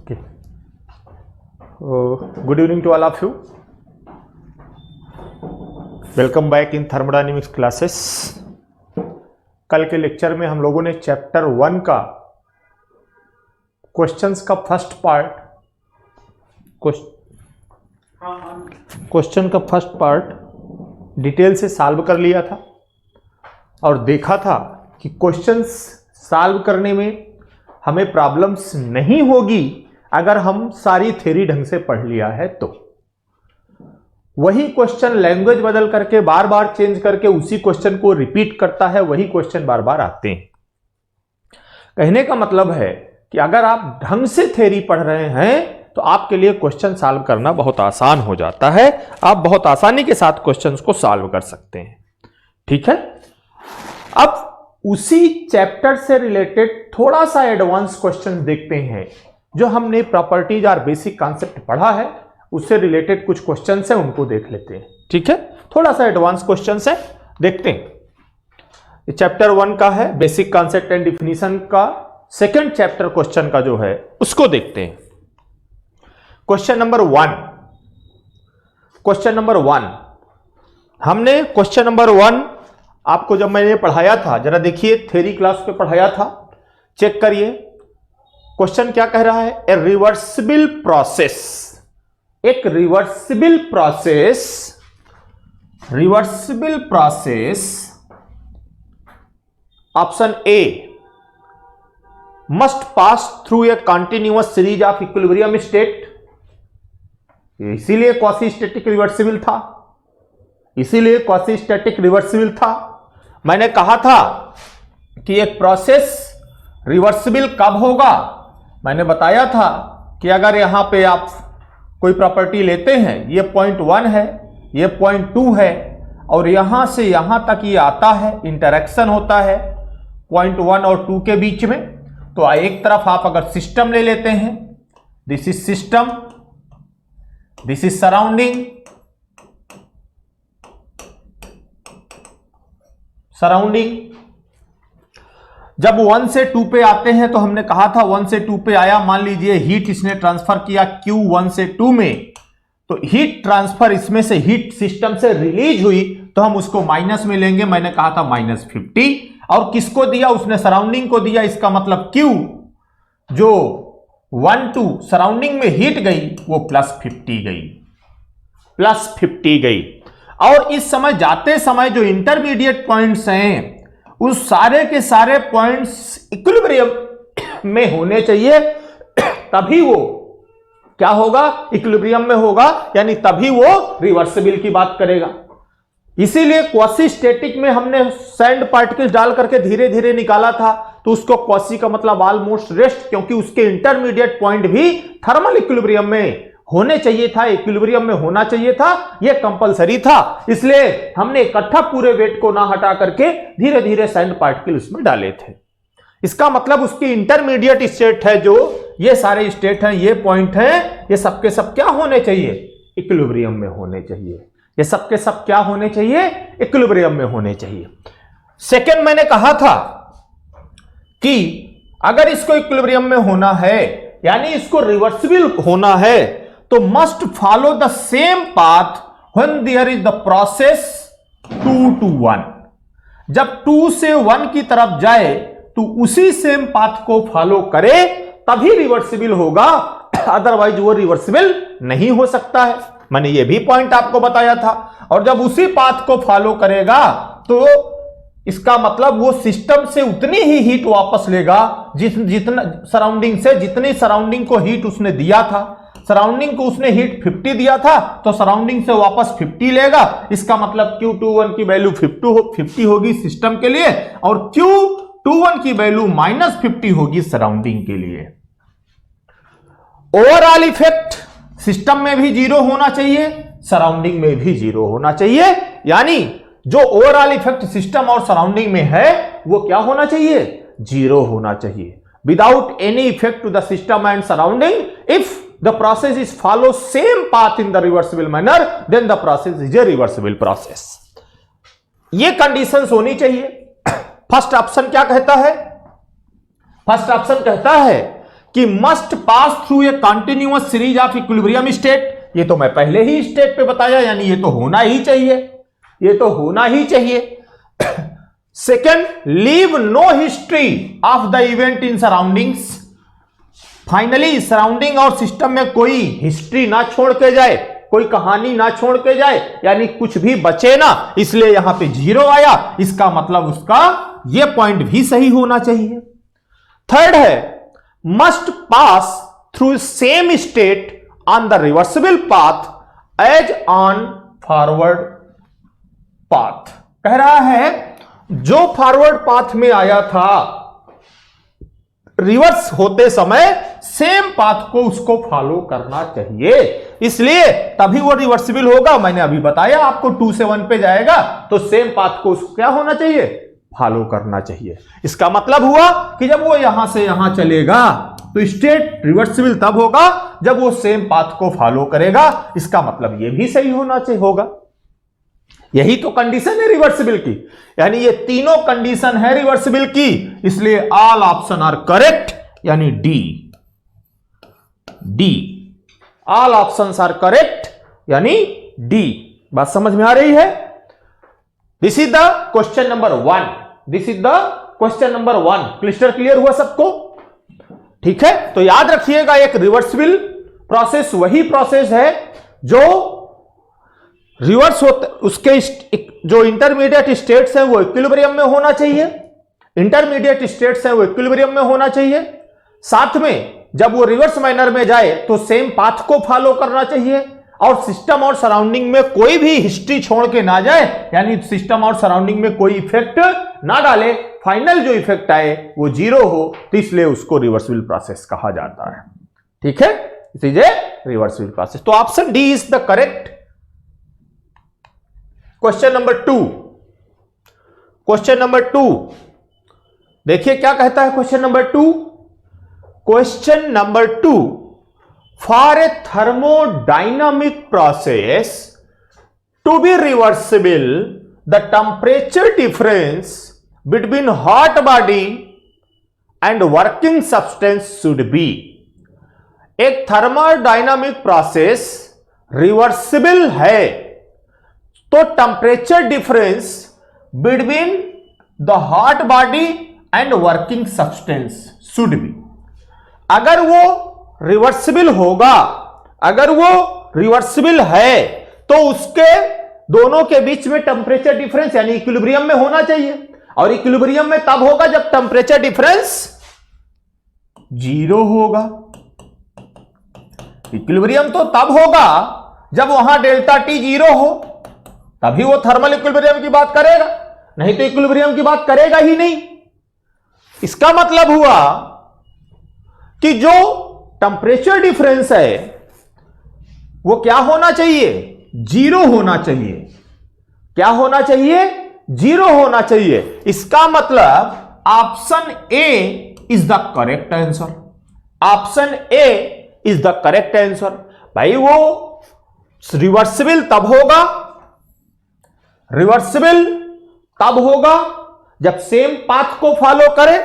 Okay. Good evening to all of you. Welcome back in thermodynamics classes. कल के lecture में हम लोगों ने चैप्टर 1 का क्वेश्चंस का फर्स्ट पार्ट डिटेल से सॉल्व कर लिया था और देखा था कि क्वेश्चंस सॉल्व करने में हमें प्रॉब्लम्स नहीं होगी अगर हम सारी थ्योरी ढंग से पढ़ लिया है तो। वही क्वेश्चन लैंग्वेज बदल करके बार बार चेंज करके उसी क्वेश्चन को रिपीट करता है, वही क्वेश्चन बार बार आते हैं। कहने का मतलब है कि अगर आप ढंग से थ्योरी पढ़ रहे हैं तो आपके लिए क्वेश्चन सॉल्व करना बहुत आसान हो जाता है, आप बहुत आसानी के साथ क्वेश्चंस को सॉल्व कर सकते हैं। ठीक है, अब उसी चैप्टर से रिलेटेड थोड़ा सा एडवांस क्वेश्चन देखते हैं। जो हमने प्रॉपर्टीज और बेसिक कॉन्सेप्ट पढ़ा है उससे रिलेटेड कुछ क्वेश्चंस हैं, उनको देख लेते हैं। ठीक है, थोड़ा सा एडवांस क्वेश्चंस है, देखते हैं। चैप्टर 1 का है बेसिक कॉन्सेप्ट एंड डिफिनीशन का, सेकंड चैप्टर क्वेश्चन का जो है उसको देखते हैं। क्वेश्चन नंबर 1 हमने क्वेश्चन नंबर 1 आपको जब मैंने पढ़ाया था, जरा देखिए, थ्योरी क्लास पे पढ़ाया था, चेक करिए। क्वेश्चन क्या कह रहा है? ए रिवर्सिबल प्रोसेस, एक reversible process option A must pass through a continuous series of equilibrium state, इसीलिए क्वासी स्टैटिक रिवर्सिबल था। मैंने कहा था कि एक प्रोसेस रिवर्सिबल कब होगा? मैंने बताया था कि अगर यहां पे आप कोई प्रॉपर्टी लेते हैं, ये पॉइंट 1 है, ये पॉइंट 2 है और यहां से यहां तक ये आता है, इंटरेक्शन होता है पॉइंट 1 और 2 के बीच में। तो एक तरफ आप अगर सिस्टम ले लेते हैं, this is system, this is surrounding, जब 1 से 2 पे आते हैं तो हमने कहा था 1 से 2 पे आया, मान लीजिए हीट इसने ट्रांसफर किया Q 1 से 2 में, तो हीट ट्रांसफर इसमें से हीट सिस्टम से रिलीज हुई तो हम उसको माइनस में लेंगे। मैंने कहा था -50, और किसको दिया? उसने सराउंडिंग को दिया। इसका मतलब Q जो 1 2 सराउंडिंग में हीट गई वो +50 गई। और इस समय जाते समय जो इंटरमीडिएट पॉइंट्स हैं उस सारे के सारे पॉइंट्स इक्विलिब्रियम में होने चाहिए, तभी वो क्या होगा? इक्विलिब्रियम में होगा, यानी तभी वो रिवर्सिबल की बात करेगा। इसीलिए क्वासी स्टैटिक में हमने सैंड पार्टिकल्स डाल करके धीरे धीरे निकाला था, तो उसको क्वासी का मतलब ऑलमोस्ट रेस्ट, क्योंकि उसके इंटरमीडिएट पॉइंट भी थर्मल इक्विलिब्रियम में होने चाहिए था, इक्विलिब्रियम में होना चाहिए था, यह कंपलसरी था। इसलिए हमने इकट्ठा पूरे वेट को ना हटा करके धीरे धीरे सैंड पार्टिकल उसमें डाले थे। इसका मतलब उसकी इंटरमीडिएट स्टेट है, जो ये सारे स्टेट हैं, ये पॉइंट हैं, ये सबके सब क्या होने चाहिए? इक्विलिब्रियम में होने चाहिए। ये सबके सब क्या होने चाहिए? इक्विलिब्रियम में होने चाहिए। सेकंड, मैंने कहा था कि अगर इसको इक्विलिब्रियम में होना है, यानी इसको रिवर्सिबल होना है, तो must follow the same path when there is the process 2 to 1। जब 2 से 1 की तरफ जाए तो उसी सेम पाथ को फॉलो करे, तभी रिवर्सिबल होगा, अदरवाइज वो रिवर्सिबल नहीं हो सकता है। मैंने ये भी पॉइंट आपको बताया था। और जब उसी पाथ को फॉलो करेगा तो इसका मतलब वो सिस्टम से उतनी ही हीट वापस लेगा जितना सराउंडिंग से, जितनी सराउंडिंग को हीट उसने दिया था। सराउंडिंग को उसने हीट 50 दिया था, तो सराउंडिंग से वापस 50 लेगा। इसका मतलब Q21 की वैल्यू 50 होगी सिस्टम के लिए, और Q21 की वैल्यू -50 होगी सराउंडिंग के लिए। ओवरऑल इफेक्ट सिस्टम में भी 0 होना चाहिए, सराउंडिंग में भी 0 होना चाहिए, यानी जो ओवरऑल इफेक्ट सिस्टम और सराउंडिंग में है वो क्या होना चाहिए? 0 होना चाहिए। Without any effect to the system and surrounding, if the process is follow same path in the reversible manner, then the process is a reversible process। ये कंडीशंस होनी चाहिए। फर्स्ट ऑप्शन क्या कहता है? फर्स्ट ऑप्शन कहता है कि must pass through a continuous series of equilibrium state, ये तो मैं पहले ही स्टेट पे बताया, यानी ये तो होना ही चाहिए, ये तो होना ही चाहिए। Second, leave no history of the event in surroundings, finally surrounding और सिस्टम में कोई हिस्ट्री ना छोड़ के जाए, कोई कहानी ना छोड़ के जाए, यानी कुछ भी बचे ना, इसलिए यहां पे 0 आया। इसका मतलब उसका ये पॉइंट भी सही होना चाहिए। थर्ड है, must pass through same state on the reversible path as on forward path. कह रहा है जो फॉरवर्ड पाथ में आया था, रिवर्स होते समय सेम पाथ को उसको फॉलो करना चाहिए, इसलिए तभी वो रिवर्सिबल होगा। मैंने अभी बताया आपको 2 से 1 पे जाएगा तो सेम पाथ को उसको क्या होना चाहिए, फॉलो करना चाहिए। इसका मतलब हुआ कि जब वो यहां से यहां चलेगा तो स्टेट रिवर्सिबल तब होगा जब वो सेम पाथ को फॉलो करेगा। इसका मतलब ये भी सही होना चाहिए होगा। यही तो कंडीशन है रिवर्सिबल की, यानी ये तीनों कंडीशन है रिवर्सिबल की, इसलिए ऑल ऑप्शन आर करेक्ट, यानी D, D, all options are correct, यानी डी। बात समझ में आ रही है? This is the question number 1, this is the question number 1। Clear हुआ सबको? ठीक है, तो याद रखिएगा एक रिवर्सिबल प्रोसेस वही प्रोसेस है जो रिवर्स होते, उसके जो इंटरमीडिएट स्टेट्स हैं वो इक्विलिब्रियम में होना चाहिए, इंटरमीडिएट स्टेट्स हैं वो इक्विलिब्रियम में होना चाहिए। साथ में जब वो रिवर्स मैनर में जाए तो सेम पाथ को फॉलो करना चाहिए, और सिस्टम और सराउंडिंग में कोई भी हिस्ट्री छोड़ के ना जाए, यानी सिस्टम और सराउंडिंग में कोई इफेक्ट ना डाले, फाइनल जो इफेक्ट आए वो 0 हो, तो इसलिए उसको रिवर्सिबल प्रोसेस कहा जाता है। ठीक है, it is a reversible process. तो option D is the correct. Question number 2, question number 2 देखिए क्या कहता है question number 2। Question number 2, for a thermodynamic process to be reversible the temperature difference between hot body and working substance should be. एक thermodynamic process reversible है तो temperature difference between the hot body and working substance should be. अगर वो reversible होगा, अगर वो reversible है तो उसके दोनों के बीच में टेम्परेचर डिफरेंस यानी इक्विलिब्रियम में होना चाहिए, और इक्विलिब्रियम में तब होगा जब टेम्परेचर डिफरेंस 0 होगा। इक्विलिब्रियम तो तब होगा जब वहां डेल्टा टी 0 हो, तभी वो थर्मल इक्विलिब्रियम की बात करेगा, नहीं तो इक्विलिब्रियम की बात करेगा ही नहीं। इसका मतलब हुआ कि जो टेम्परेचर डिफरेंस है वो क्या होना चाहिए, 0 होना चाहिए। क्या होना चाहिए, 0 होना चाहिए। इसका मतलब option A is the correct answer, option A is the correct answer. भाई वो रिवर्सिबल तब होगा, रिवर्सिबल तब होगा जब सेम पाथ को फॉलो करे,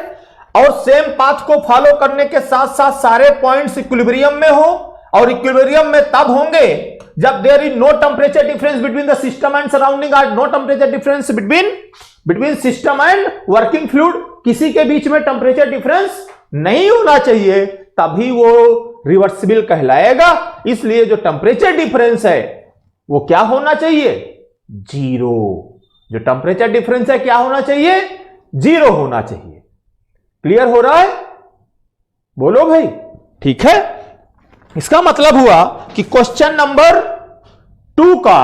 और सेम पाथ को फॉलो करने के साथ साथ सारे पॉइंट्स इक्विलिब्रियम में हो, और इक्विलिब्रियम में तब होंगे जब there is no temperature difference between the system and surrounding, और no temperature difference between system and working fluid, किसी के बीच में टेम्परेचर डिफरेंस नहीं होना चाहिए, तभी वो रिवर्सिबल कहलाएगा। इसलिए जो टेम्परेचर डिफरेंस है वो क्या होना चाहिए, 0। जो टेम्परेचर डिफरेंस है क्या होना चाहिए, 0 होना चाहिए। क्लियर हो रहा है? बोलो भाई। ठीक है, इसका मतलब हुआ कि क्वेश्चन नंबर 2 का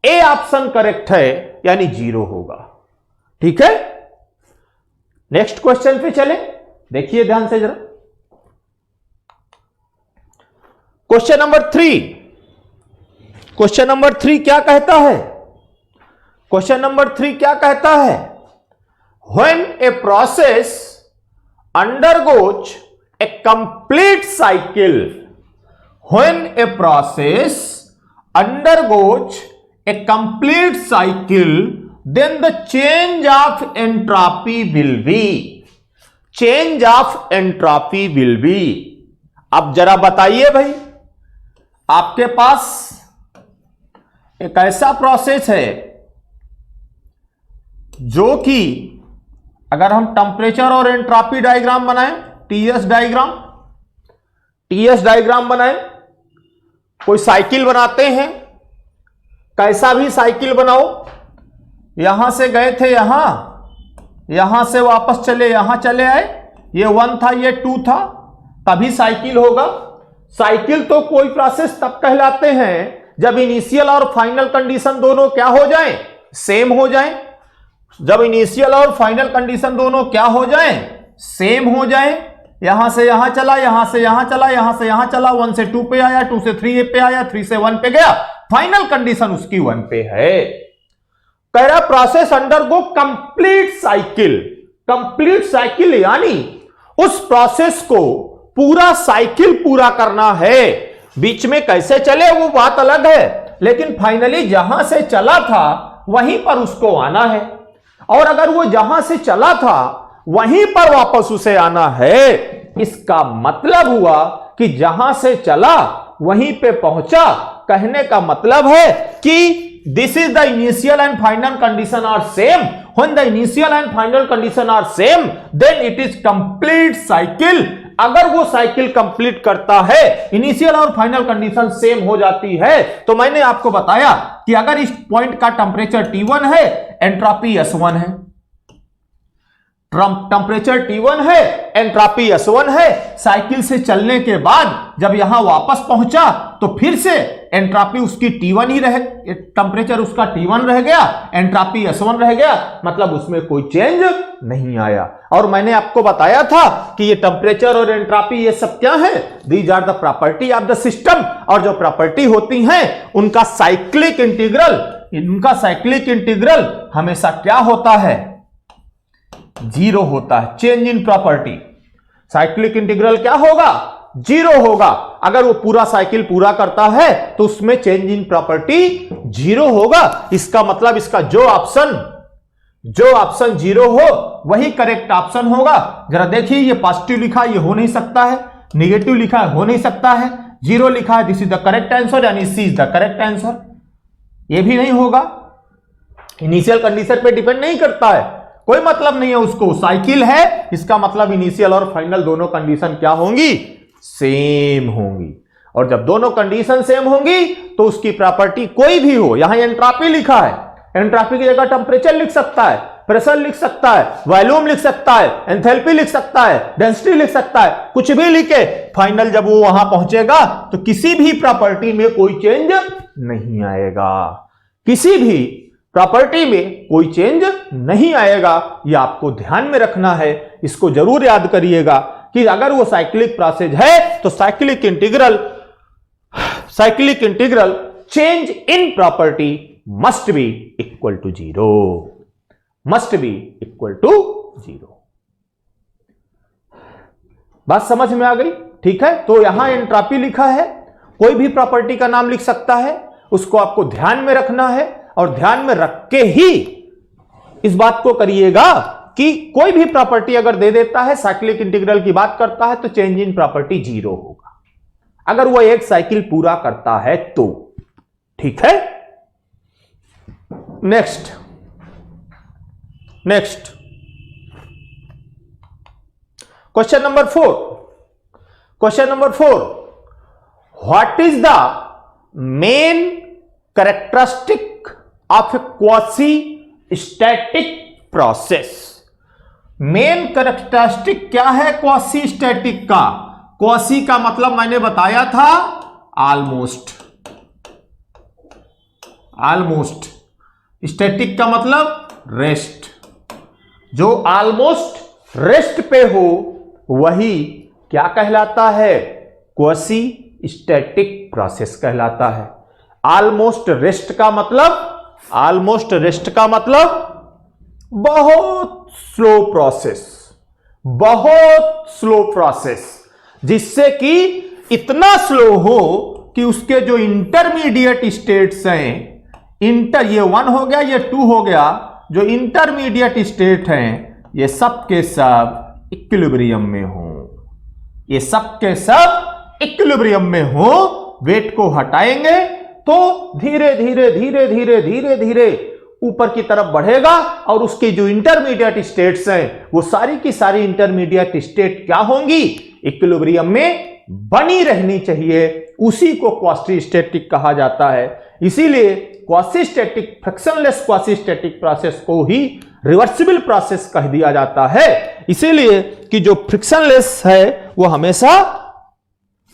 ए ऑप्शन करेक्ट है, यानी 0 होगा। ठीक है, नेक्स्ट क्वेश्चन पे चले, देखिए ध्यान से जरा। क्वेश्चन नंबर 3, क्वेश्चन नंबर 3 क्या कहता है, क्वेश्चन नंबर 3 क्या कहता है, when a process undergoes a complete cycle, when a process undergoes a complete cycle, then the change of entropy will be, change of entropy will be, अब जरा बताइए भाई, आपके पास एक ऐसा प्रोसेस है जो कि अगर हम टेम्परेचर और एंट्रोपी डायग्राम बनाएं, टीएस डायग्राम बनाएं, कोई साइकिल बनाते हैं, कैसा भी साइकिल बनाओ, यहां से गए थे यहां से वापस चले यहां चले आए, ये 1 था ये 2 था, तभी साइकिल होगा। साइकिल तो कोई प्रोसेस तब कहलाते हैं जब इनिशियल और फाइनल कंडीशन दोनों क्या हो जाएं, सेम हो जाएं। जब इनिशियल और फाइनल कंडीशन दोनों क्या हो जाएं, सेम हो जाएं। यहां से यहां चला, यहां से यहां चला, यहां से यहां चला, 1 से 2 पे आया, 2 से 3 पे आया, 3 से 1 पे गया, फाइनल कंडीशन उसकी 1 पे है। कह रहा प्रोसेस अंडरगो कंप्लीट साइकिल यानी उस प्रोसेस को पूरा साइकिल पूरा करना है। बीच में कैसे चले वो बात अलग है, लेकिन फाइनली जहां से चला था वहीं पर उसको आना है। और अगर वो जहां से चला था वहीं पर वापस उसे आना है, इसका मतलब हुआ कि जहां से चला वहीं पे पहुंचा। कहने का मतलब है कि this is the initial and final condition are same. When the initial and final condition are same, then it is complete cycle. अगर वो साइकिल कंप्लीट करता है, इनिशियल और फाइनल कंडीशन सेम हो जाती है, तो मैंने आपको बताया कि अगर इस पॉइंट का टेम्परेचर T1 है, एंट्रोपी S1 है, टेम्परेचर T1 है, एंट्रोपी S1 है। साइकिल से चलने के बाद जब यहां वापस पहुंचा तो फिर से एंट्रोपी उसकी T1 ही रहे, टेम्परेचर उसका T1 रह गया, एंट्रोपी S1 रह गया, मतलब उसमें कोई चेंज नहीं आया। और मैंने आपको बताया था कि ये टेम्परेचर और एंट्रोपी ये सब क्या है, these are the property of the system. और जो प्रॉपर्टी होती हैं उनका साइक्लिक इंटीग्रल हमेशा क्या होता है, 0 होता है। Change in property, cyclic integral क्या होगा, 0 होगा। अगर वो पूरा साइकिल पूरा करता है तो उसमें चेंज इन प्रॉपर्टी 0 होगा। इसका मतलब इसका जो ऑप्शन 0 हो वही करेक्ट ऑप्शन होगा। जरा देखिए, ये पॉजिटिव लिखा है, ये हो नहीं सकता है, नेगेटिव लिखा है, हो नहीं सकता है, 0 लिखा है, this is the correct answer, यानी सी इज द करेक्ट आंसर। ये भी नहीं होगा, इनिशियल कंडीशन पे डिपेंड नहीं करता है, कोई मतलब नहीं है उसको। साइकिल है, इसका मतलब इनिशियल और फाइनल दोनों कंडीशन क्या होंगी, सेम होंगी। और जब दोनों कंडीशन सेम होंगी तो उसकी प्रॉपर्टी कोई भी हो, यहां एंट्रोपी लिखा है, एंट्रोपी की जगह टेम्परेचर लिख सकता है, प्रेशर लिख सकता है, वॉल्यूम लिख सकता है, एंथैल्पी लिख सकता है, डेंसिटी लिख सकता है, कुछ भी लिखे, फाइनल जब वो वहां पहुंचेगा तो किसी भी प्रॉपर्टी में कोई चेंज नहीं आएगा, किसी भी प्रॉपर्टी में कोई चेंज नहीं आएगा। ये आपको ध्यान में रखना है, इसको जरूर याद करिएगा कि अगर वो साइक्लिक प्रोसेस है तो cyclic integral change in property must be equal to 0, must be equal to 0। बात समझ में आ गई? ठीक है, तो यहां एंट्रोपी लिखा है, कोई भी प्रॉपर्टी का नाम लिख सकता है, उसको आपको ध्यान में रखना है। और ध्यान में रख के ही इस बात को करिएगा कि कोई भी प्रॉपर्टी अगर दे देता है, साइक्लिक इंटीग्रल की बात करता है, तो चेंज इन प्रॉपर्टी 0 होगा अगर वो एक साइकिल पूरा करता है तो। ठीक है, next question number 4, what is the main characteristic of A quasi static process. Main characteristic क्या है क्वासी स्टैटिक का? क्वासी का मतलब मैंने बताया था ऑलमोस्ट, स्टैटिक का मतलब रेस्ट। जो ऑलमोस्ट रेस्ट पे हो वही क्या कहलाता है, क्वासी स्टैटिक प्रोसेस कहलाता है। ऑलमोस्ट रेस्ट का मतलब बहुत स्लो प्रोसेस, जिससे कि इतना स्लो हो कि उसके जो इंटरमीडिएट स्टेट्स हैं, ये 1 हो गया, ये 2 हो गया, जो इंटरमीडिएट स्टेट हैं ये सब के सब इक्विलिब्रियम में हो, ये सब के सब इक्विलिब्रियम में हो, वेट को हटाएंगे तो धीरे धीरे धीरे धीरे धीरे धीरे ऊपर की तरफ बढ़ेगा और उसकी जो इंटरमीडिएट स्टेट्स हैं वो सारी की सारी इंटरमीडिएट स्टेट क्या होंगी, इक्विलिब्रियम में बनी रहनी चाहिए। उसी को क्वासी-स्टैटिक कहा जाता है। इसीलिए क्वासी-स्टैटिक, फ्रिक्शनलेस क्वासी-स्टैटिक प्रोसेस को ही रिवर्सिबल प्रोसेस कह दिया जाता है। इसीलिए कि जो फ्रिक्शनलेस है वो हमेशा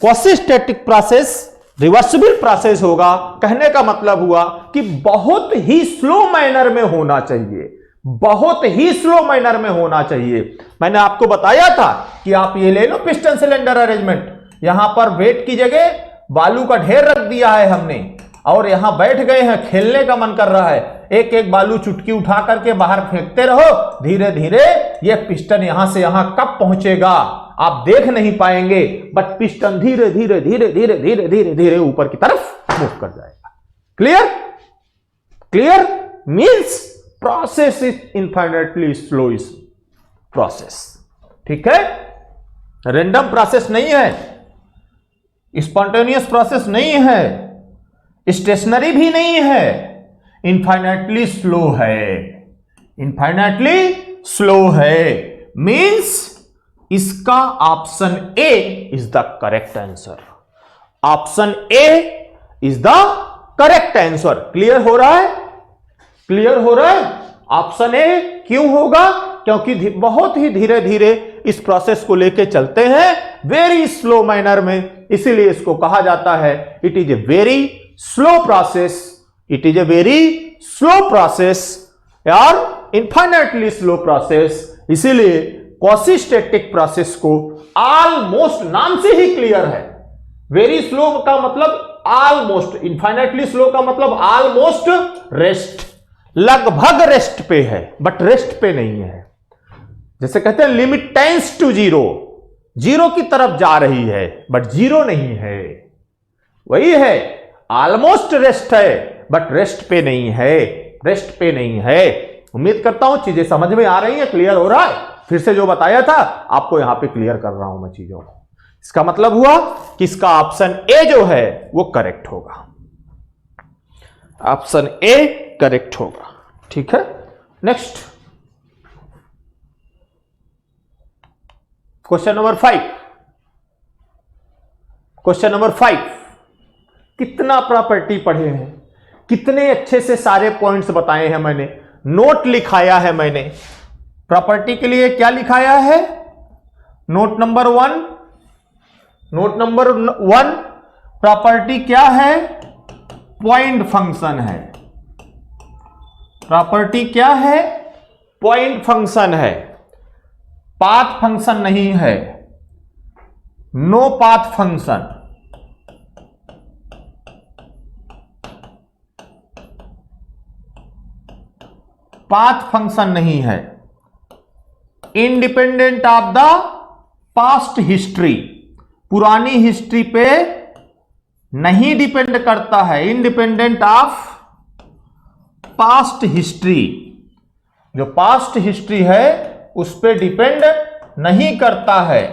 क्वासी-स्टैटिक प्रोसेस रिवर्सिबल प्रोसेस होगा। कहने का मतलब हुआ कि बहुत ही स्लो मैनर में होना चाहिए, बहुत ही स्लो मैनर में होना चाहिए। मैंने आपको बताया था कि आप ये ले लो पिस्टन सिलेंडर अरेंजमेंट, यहां पर वेट की जगह बालू का ढेर रख दिया है हमने और यहां बैठ गए हैं, खेलने का मन कर रहा है, एक एक बालू चुटकी उठा करके बाहर फेंकते रहो, धीरे धीरे ये पिस्टन यहां से यहां कब पहुंचेगा आप देख नहीं पाएंगे, बट पिस्टन धीरे धीरे धीरे धीरे धीरे धीरे धीरे ऊपर की तरफ मूव कर जाएगा। Clear? Clear means process is infinitely slow is process. ठीक है, रैंडम प्रोसेस नहीं है, स्पॉन्टेनियस प्रोसेस नहीं है, स्टेशनरी भी नहीं है, इनफाइनाइटली स्लो है, इनफाइनाइटली स्लो है। मींस इसका option A is the correct answer. Option A is the correct answer. Clear हो रहा है? क्लियर हो रहा है? ऑप्शन ए क्यों होगा? क्योंकि बहुत ही धीरे धीरे इस प्रोसेस को लेके चलते हैं, वेरी स्लो मैनर में, इसीलिए इसको कहा जाता है it is a very slow process, it is a very slow process और इनफाइनाइटली स्लो प्रोसेस। इसीलिए क्वासी-स्टैटिक प्रोसेस को ऑलमोस्ट, नाम से ही क्लियर है, वेरी स्लो का मतलब ऑलमोस्ट, इनफाइनाइटली स्लो का मतलब ऑलमोस्ट रेस्ट, लगभग रेस्ट पे है बट रेस्ट पे नहीं है। जैसे कहते हैं limit tends to zero, zero की तरफ जा रही है बट जीरो नहीं है, वही है, ऑलमोस्ट रेस्ट है बट रेस्ट पे नहीं है, रेस्ट पे नहीं है। उम्मीद करता हूं चीजें समझ में आ रही हैं, क्लियर हो रहा है। फिर से जो बताया था आपको यहां पे क्लियर कर रहा हूं मैं चीजों को। इसका मतलब हुआ कि इसका ऑप्शन ए जो है वो करेक्ट होगा, ऑप्शन ए करेक्ट होगा। ठीक है, next question number 5। Question number 5, कितना प्रॉपर्टी पढ़े हैं, कितने अच्छे से सारे पॉइंट्स बताए हैं मैंने, नोट लिखाया है मैंने। प्रॉपर्टी के लिए क्या लिखाया है? Note number 1, note number 1 property क्या है? पॉइंट फंक्शन है। प्रॉपर्टी क्या है? पॉइंट फंक्शन है, पाथ फंक्शन नहीं है, no path function. Path function नहीं है, independent of the past history, पुरानी हिस्ट्री पे नहीं डिपेंड करता है, इंडिपेंडेंट ऑफ पास्ट हिस्ट्री। जो पास्ट हिस्ट्री है उस पे डिपेंड नहीं करता है,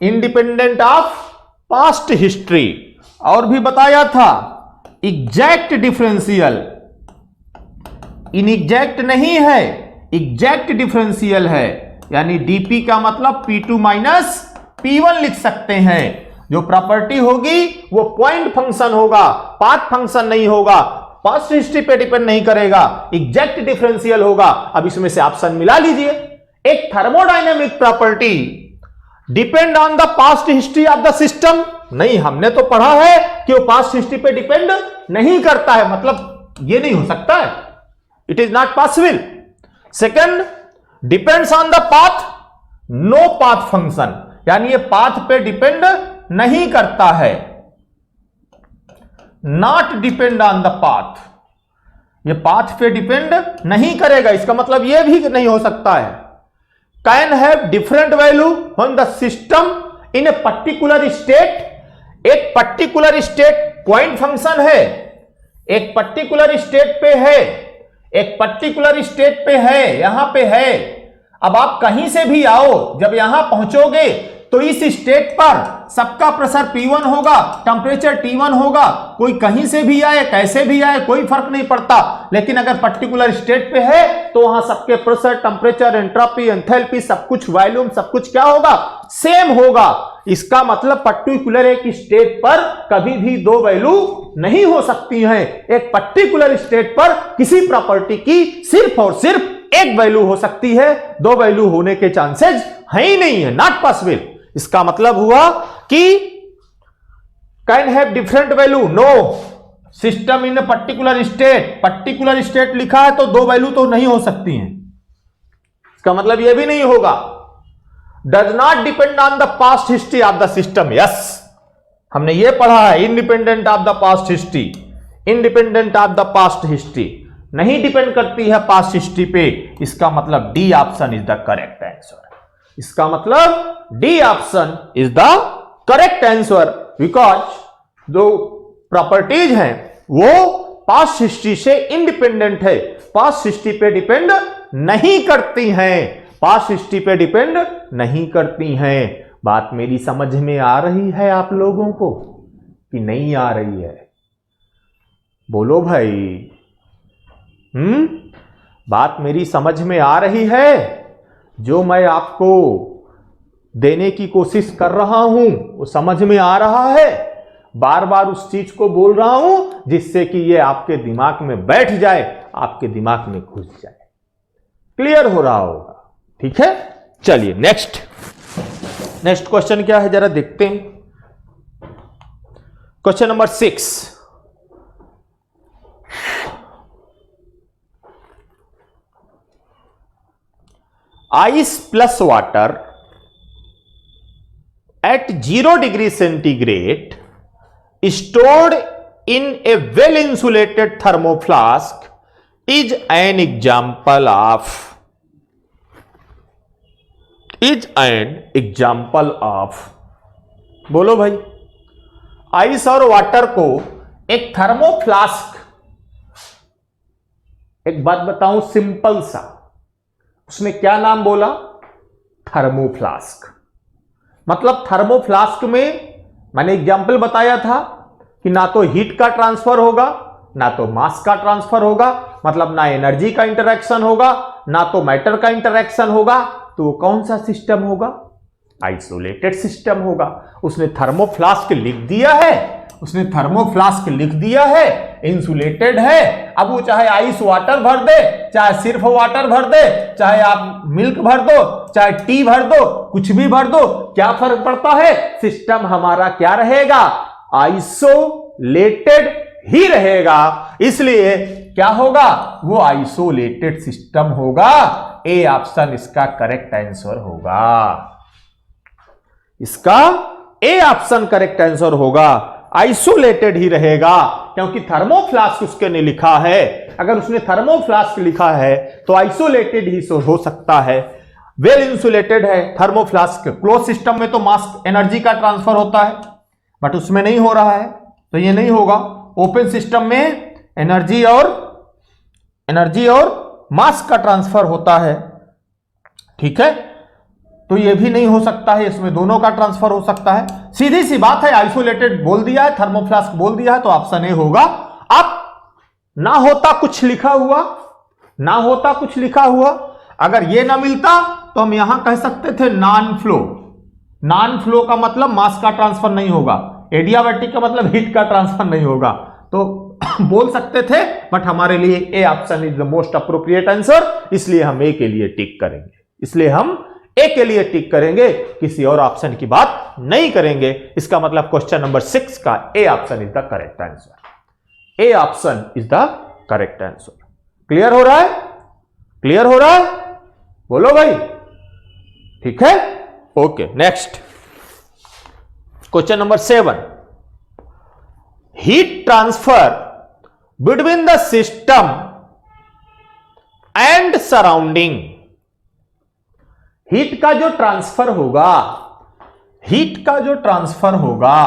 इंडिपेंडेंट ऑफ पास्ट हिस्ट्री। और भी बताया था एग्जैक्ट डिफरेंशियल, इनएग्जैक्ट नहीं है, एग्जैक्ट डिफरेंशियल है, यानी डीपी का मतलब P2 माइनस P1 लिख सकते हैं। जो प्रॉपर्टी होगी वो पॉइंट फंक्शन होगा, पाथ फंक्शन नहीं होगा, पास्ट हिस्ट्री पे डिपेंड नहीं करेगा, एग्जैक्ट डिफरेंशियल होगा। अब इसमें से ऑप्शन मिला लीजिए। एक thermodynamic property depend on the past history of the system, नहीं, हमने तो पढ़ा है कि वो पास्ट हिस्ट्री पे डिपेंड नहीं करता है, मतलब ये नहीं हो सकता है, it is not possible. Second, depends on the path, no path function, यानी ये पाथ पे डिपेंड नहीं करता है, not depend on the path, ये पाथ पे डिपेंड नहीं करेगा, इसका मतलब ये भी नहीं हो सकता है। Can have different value on the system in a particular state, एक पर्टिकुलर स्टेट पॉइंट फंक्शन है, एक पर्टिकुलर स्टेट पे है, एक पर्टिकुलर स्टेट पे है, यहां पे है। अब आप कहीं से भी आओ, जब यहां पहुंचोगे तो इस स्टेट पर सबका प्रेशर P1 होगा, टेम्परेचर T1 होगा, कोई कहीं से भी आए कैसे भी आए कोई फर्क नहीं पड़ता। लेकिन अगर पर्टिकुलर स्टेट पे है तो वहां सबके प्रेशर, टेम्परेचर, एंट्रोपी, एंथैल्पी, सब कुछ, वॉल्यूम, सब कुछ क्या होगा, सेम होगा। इसका मतलब पर्टिकुलर एक स्टेट पर कभी भी दो वैल्यू नहीं हो सकती हैं। एक पर्टिकुलर स्टेट पर किसी प्रॉपर्टी की सिर्फ और सिर्फ एक वैल्यू हो सकती है, दो वैल्यू होने के चांसेस है ही नहीं है, नॉट पॉसिबल। इसका मतलब हुआ कि can have different value, no system in particular state, particular state लिखा है तो दो वैल्यू तो नहीं हो सकती हैं। इसका मतलब यह भी नहीं होगा does not depend on the past history of the system. Yes, हमने यह पढ़ा है, independent of the past history, independent of the past history, नहीं डिपेंड करती है पास्ट हिस्ट्री पे। इसका मतलब D option is the correct answer. इसका मतलब D option is the correct answer, because जो प्रॉपर्टीज हैं वो पास्ट हिस्ट्री से इंडिपेंडेंट है, पास्ट हिस्ट्री पे डिपेंड नहीं करती हैं, पास्ट हिस्ट्री पे डिपेंड नहीं करती हैं। बात मेरी समझ में आ रही है आप लोगों को कि नहीं आ रही है? बोलो भाई। बात मेरी समझ में आ रही है? जो मैं आपको देने की कोशिश कर रहा हूं वो समझ में आ रहा है? बार बार उस चीज को बोल रहा हूं जिससे कि ये आपके दिमाग में बैठ जाए, आपके दिमाग में घुस जाए। क्लियर हो रहा होगा? ठीक है, चलिए नेक्स्ट क्वेश्चन क्या है जरा देखते हैं। Question number 6, ice plus water at 0 degree centigrade stored in a well insulated thermoflask is an example of बोलो भाई। आइस और वाटर को एक थर्मोफ्लास्क, एक बात बताऊं सिंपल सा, उसने क्या नाम बोला? थर्मोफ्लास्क। मतलब थर्मोफ्लास्क में मैंने एग्जाम्पल बताया था कि ना तो हीट का ट्रांसफर होगा ना तो मास का ट्रांसफर होगा, मतलब ना एनर्जी का इंटरेक्शन होगा ना तो मैटर का इंटरेक्शन होगा। तो वो कौन सा सिस्टम होगा? आइसोलेटेड सिस्टम होगा। उसने थर्मोफ्लास्क लिख दिया है, उसने थर्मोफ्लास्क लिख दिया है, इंसुलेटेड है। अब वो चाहे आइस वाटर भर दे, चाहे सिर्फ वाटर भर दे, चाहे आप मिल्क भर दो, चाहे टी भर दो, कुछ भी भर दो, क्या फर्क पड़ता है? सिस्टम हमारा क्या रहेगा? आइसोलेटेड ही रहेगा। इसलिए क्या होगा? वो आइसोलेटेड सिस्टम होगा। ए ऑप्शन इसका करेक्ट आंसर होगा। इसका ए ऑप्शन करेक्ट आंसर होगा, आइसोलेटेड ही रहेगा, क्योंकि थर्मोफ्लास्क उसके ने लिखा है। अगर उसने थर्मोफ्लास्क लिखा है तो आइसोलेटेड ही हो सकता है। वेल इंसुलेटेड है थर्मोफ्लास्क। क्लोज सिस्टम में तो मास एनर्जी का ट्रांसफर होता है, बट उसमें नहीं हो रहा है तो ये नहीं होगा। ओपन सिस्टम में एनर्जी और मास का ट्रांसफर होता है, ठीक है, तो ये भी नहीं हो सकता है, इसमें दोनों का ट्रांसफर हो सकता है। सीधी सी बात है, आइसोलेटेड बोल दिया है, थर्मोफ्लास्क बोल दिया है, तो ऑप्शन ए होगा। अब ना होता कुछ लिखा हुआ, अगर ये ना मिलता तो हम यहां कह सकते थे नॉन फ्लो का मतलब मास का ट्रांसफर नहीं होगा, एडियाबैटिक का मतलब हीट का ट्रांसफर नहीं होगा, तो बोल सकते थे, बट हमारे लिए A option is the most appropriate answer, इसलिए हम ए के लिए टिक करेंगे, किसी और ऑप्शन की बात नहीं करेंगे। इसका मतलब क्वेश्चन नंबर 6 का A option is the correct answer. A option is the correct answer. Clear हो रहा है? बोलो भाई, ठीक है, okay. Next question number 7, heat transfer between the system and surrounding. Heat का जो ट्रांसफर होगा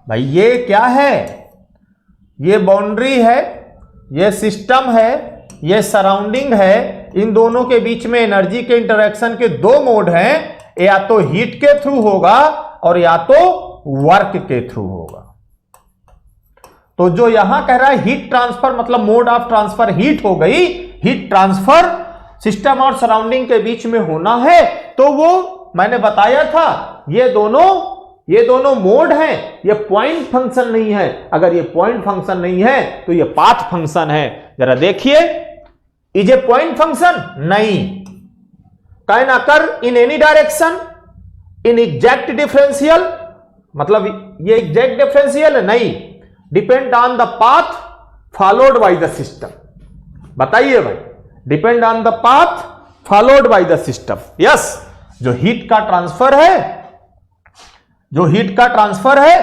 भाई, ये क्या है? ये बाउंड्री है, ये सिस्टम है, ये सराउंडिंग है। इन दोनों के बीच में एनर्जी के इंटरेक्शन के दो मोड हैं, या तो हीट के थ्रू होगा और या तो वर्क के थ्रू होगा। तो जो यहां कह रहा है हीट ट्रांसफर मतलब मोड ऑफ ट्रांसफर हीट हो गई, हीट ट्रांसफर सिस्टम और सराउंडिंग के बीच में होना है, तो वो मैंने बताया था ये दोनों मोड हैं, ये पॉइंट फंक्शन नहीं है। अगर ये पॉइंट फंक्शन नहीं है तो ये पाथ फंक्शन है। जरा देखिए, इज ए पॉइंट फंक्शन? नहीं। Can occur in any direction in exact differential, मतलब ये एग्जैक्ट डिफरेंशियल है? नहीं। Depend on the path followed by the system. बताइए भाई, depend on the path followed by the system. Yes, जो heat का transfer है,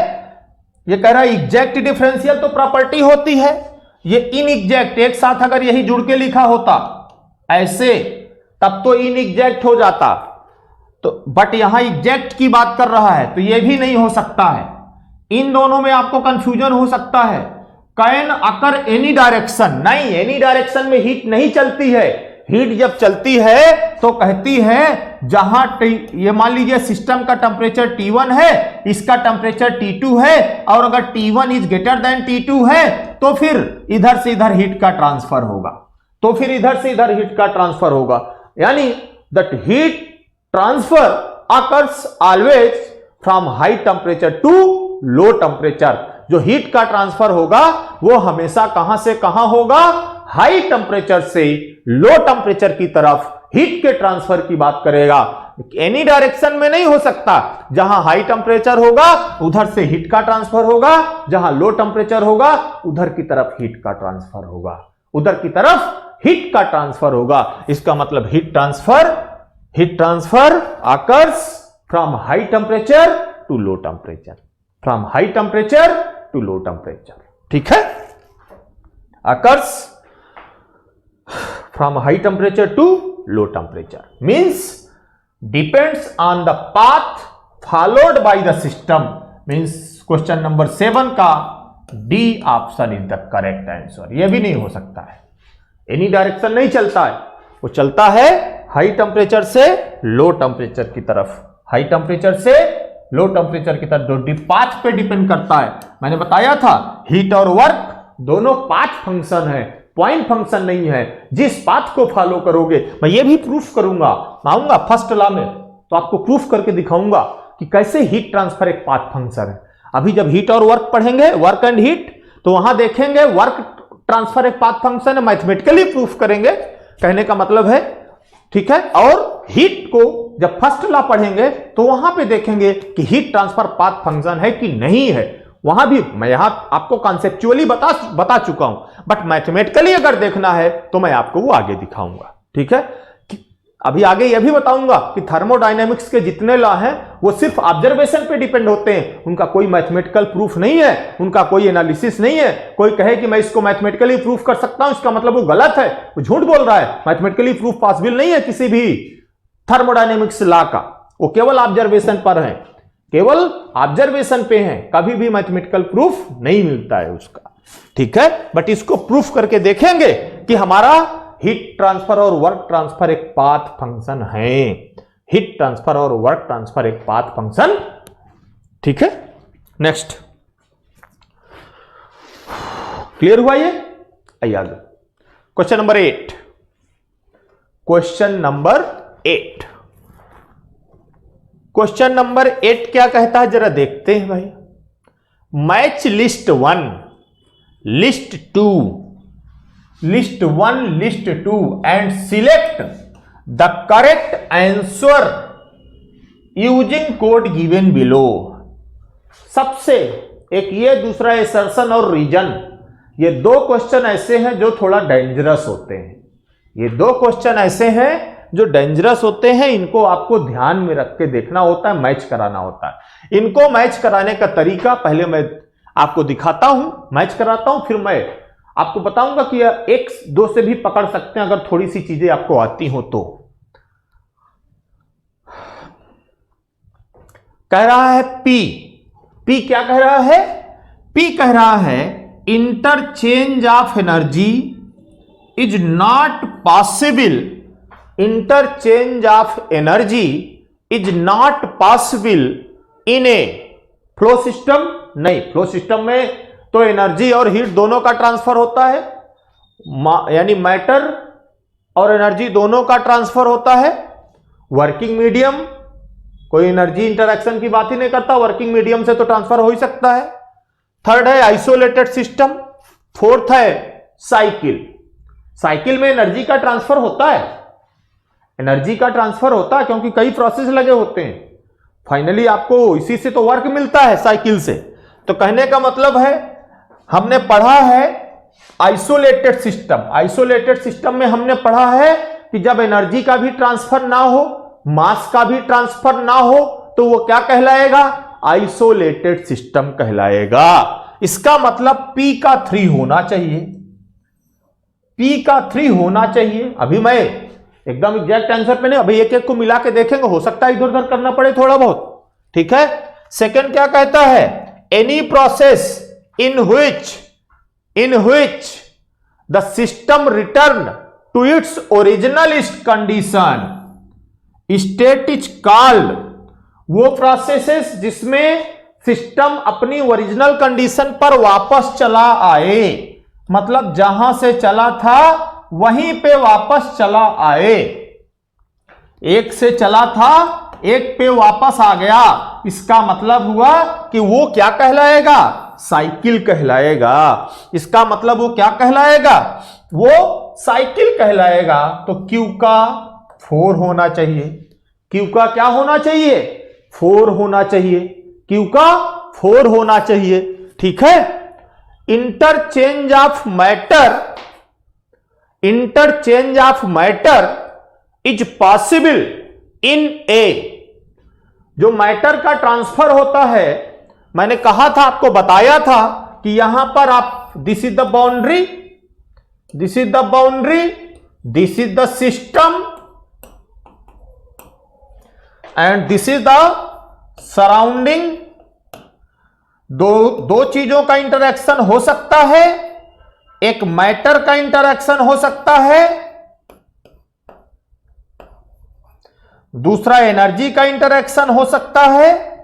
ये कह रहा है एग्जैक्ट डिफरेंशियल तो प्रॉपर्टी होती है, ये इनएग्जैक्ट एक साथ अगर यही जुड़ के लिखा होता ऐसे तब तो इनएग्जैक्ट हो जाता, तो बट यहां एग्जैक्ट की बात कर रहा है तो ये भी नहीं हो सकता है। इन दोनों में आपको कंफ्यूजन हो सकता है। कैन अकर एनी डायरेक्शन, नहीं, एनी डायरेक्शन में हीट नहीं चलती है। हीट जब चलती है तो कहती है जहां ये मान लीजिए सिस्टम का टेंपरेचर T1 है, इसका टेंपरेचर T2 है, और अगर T1 is greater than T2 है तो फिर इधर से इधर हीट का ट्रांसफर होगा, यानी that heat transfer occurs always from high temperature to low temperature. जो हीट का ट्रांसफर होगा वो हमेशा कहां से कहां होगा? हाई टेंपरेचर से लो टेंपरेचर की तरफ हीट के ट्रांसफर की बात करेगा। एनी डायरेक्शन में नहीं हो सकता। जहां हाई टेंपरेचर होगा उधर से हीट का ट्रांसफर होगा, जहां लो टेंपरेचर होगा उधर की तरफ हीट का ट्रांसफर होगा। इसका मतलब heat transfer occurs from high temperature to low temperature, ठीक है? Occurs from high temperature to low temperature means depends on the path followed by the system. Means question number 7 का D option is the correct answer. यह भी नहीं हो सकता है, any direction नहीं चलता है, वो चलता है हाई टेंपरेचर से लो टेंपरेचर की तरफ, जो पाथ पे डिपेंड करता है। मैंने बताया था हीट और वर्क दोनों पाथ फंक्शन है, पॉइंट फंक्शन नहीं है। जिस पाथ को फॉलो करोगे, मैं ये भी प्रूफ करूंगा, आऊंगा फर्स्ट लॉ में तो आपको प्रूफ करके दिखाऊंगा कि कैसे हीट ट्रांसफर एक पाथ फंक्शन है। अभी जब हीट और वर्क पढ़ेंगे, वर्क एंड हीट, तो वहां देखेंगे वर्क ट्रांसफर एक पाथ फंक्शन है, मैथमेटिकली प्रूफ करेंगे, कहने का मतलब है, ठीक है? और हीट को जब फर्स्ट लॉ पढ़ेंगे तो वहां पे देखेंगे कि हीट ट्रांसफर पाथ फंक्शन है कि नहीं है। वहां भी मैं यहां आपको कॉन्सेप्चुअली बता चुका हूं, बट मैथमेटिकली अगर देखना है तो मैं आपको वो आगे दिखाऊंगा, ठीक है? अभी आगे यह भी बताऊंगा कि थर्मोडायनेमिक्स के जितने लॉ हैं वो सिर्फ ऑब्जर्वेशन पे डिपेंड होते हैं, उनका कोई मैथमेटिकल प्रूफ नहीं है, उनका कोई एनालिसिस नहीं है। कोई कहे कि मैं इसको मैथमेटिकली प्रूफ कर सकता हूं, इसका मतलब वो गलत है, वो झूठ बोल रहा है। मैथमेटिकली प्रूफ पॉसिबल नहीं है किसी भी थर्मोडायनेमिक्स लॉ का, वो केवल ऑब्जर्वेशन पर है, केवल ऑब्जर्वेशन पे है, कभी भी मैथमेटिकल प्रूफ नहीं मिलता है उसका, ठीक है? बट इसको प्रूफ करके देखेंगे कि हमारा हीट ट्रांसफर और वर्क ट्रांसफर एक पाथ फंक्शन है। हीट ट्रांसफर और वर्क ट्रांसफर एक पाथ फंक्शन, ठीक है? नेक्स्ट, क्लियर हुआ ये? आइए आगे, क्वेश्चन नंबर 8। क्वेश्चन नंबर 8 क्या कहता है, जरा देखते हैं भाई। Match list 1, list 2 and select the correct answer using code given below. सबसे एक ये, दूसरा एसर्शन और रीजन, ये दो क्वेश्चन ऐसे हैं जो थोड़ा डेंजरस होते हैं। ये दो क्वेश्चन ऐसे हैं जो डेंजरस होते हैं, इनको आपको ध्यान में रख के देखना होता है, मैच कराना होता है। इनको मैच कराने का तरीका पहले मैं आपको दिखाता हूं, मैच कराता हूं, फिर मैं आपको बताऊंगा कि 1-2 से भी पकड़ सकते हैं अगर थोड़ी सी चीजें आपको आती हो तो। कह रहा है पी क्या कह रहा है? पी कह रहा है interchange of energy is not possible, interchange of energy is not possible in A flow system? नहीं, फ्लो सिस्टम में तो एनर्जी और हीट दोनों का ट्रांसफर होता है, यानी मैटर और एनर्जी दोनों का ट्रांसफर होता है। वर्किंग मीडियम कोई एनर्जी इंटरेक्शन की बात ही नहीं करता, वर्किंग मीडियम से तो ट्रांसफर हो ही सकता है। थर्ड है आइसोलेटेड सिस्टम। फोर्थ है साइकिल। साइकिल में एनर्जी का ट्रांसफर होता है, एनर्जी का ट्रांसफर होता है क्योंकि कई प्रोसेस लगे होते हैं। फाइनली आपको इसी से तो वर्क मिलता है, साइकिल से। तो कहने का मतलब है हमने पढ़ा है आइसोलेटेड सिस्टम। आइसोलेटेड सिस्टम में हमने पढ़ा है कि जब एनर्जी का भी ट्रांसफर ना हो, मास का भी ट्रांसफर ना हो, तो वो क्या कहलाएगा? आइसोलेटेड सिस्टम कहलाएगा। इसका मतलब P का 3 होना चाहिए, P का 3 होना चाहिए। अभी मैं एकदम एग्जैक्ट आंसर पे नहीं, अभी एक एक को मिला के देखेंगे, हो सकता है इधर उधर करना पड़े थोड़ा बहुत, ठीक है। सेकंड क्या कहता है? Any process in which the system return to its original condition state is called, वो प्रोसेसेस जिसमें सिस्टम अपनी ओरिजिनल कंडीशन पर वापस चला आए, मतलब जहां से चला था वहीं पे वापस चला आए। एक से चला था, एक पे वापस आ गया, इसका मतलब हुआ कि वो क्या कहलाएगा? साइकिल कहलाएगा। इसका मतलब वो क्या कहलाएगा? वो साइकिल कहलाएगा। तो Q का 4 होना चाहिए। Q का क्या होना चाहिए? 4 होना चाहिए। Q का 4 होना चाहिए, ठीक है। Interchange of matter is possible in a. जो मैटर का ट्रांसफर होता है, मैंने कहा था, आपको बताया था कि यहां पर आप this is the boundary, this is the boundary, this is the system and this is the surrounding. दो चीजों का इंटरेक्शन हो सकता है, एक मैटर का इंटरेक्शन हो सकता है, दूसरा एनर्जी का इंटरेक्शन हो सकता है।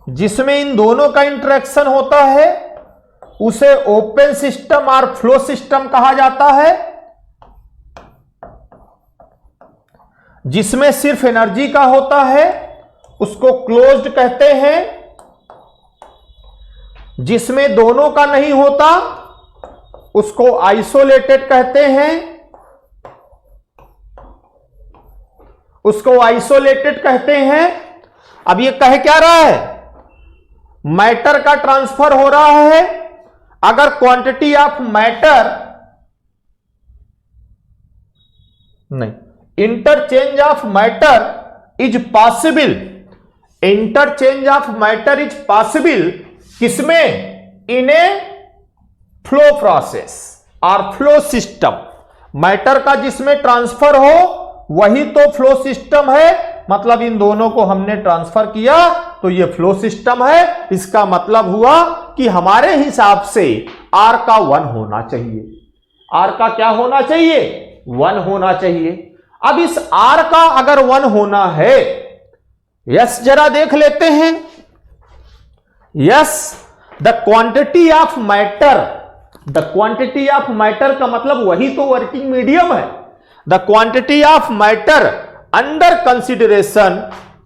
जिसमें इन दोनों का इंटरेक्शन होता है उसे ओपन सिस्टम और फ्लो सिस्टम कहा जाता है। जिसमें सिर्फ एनर्जी का होता है उसको क्लोज्ड कहते हैं। जिसमें दोनों का नहीं होता उसको आइसोलेटेड कहते हैं, उसको आइसोलेटेड कहते हैं। अब ये कह क्या रहा है? मैटर का ट्रांसफर हो रहा है। अगर क्वांटिटी ऑफ मैटर नहीं, interchange of matter is possible, interchange of matter is possible किसमें? इन ए फ्लो प्रोसेस और फ्लो सिस्टम। मैटर का जिसमें ट्रांसफर हो वही तो फ्लो सिस्टम है। मतलब इन दोनों को हमने ट्रांसफर किया तो ये फ्लो सिस्टम है। इसका मतलब हुआ कि हमारे हिसाब से R का 1 होना चाहिए। R का क्या होना चाहिए? 1 होना चाहिए। अब इस R का अगर 1 होना है, यस जरा देख लेते हैं। Yes, the quantity of matter, the quantity of matter का मतलब वही तो वर्किंग मीडियम है। The quantity of matter under consideration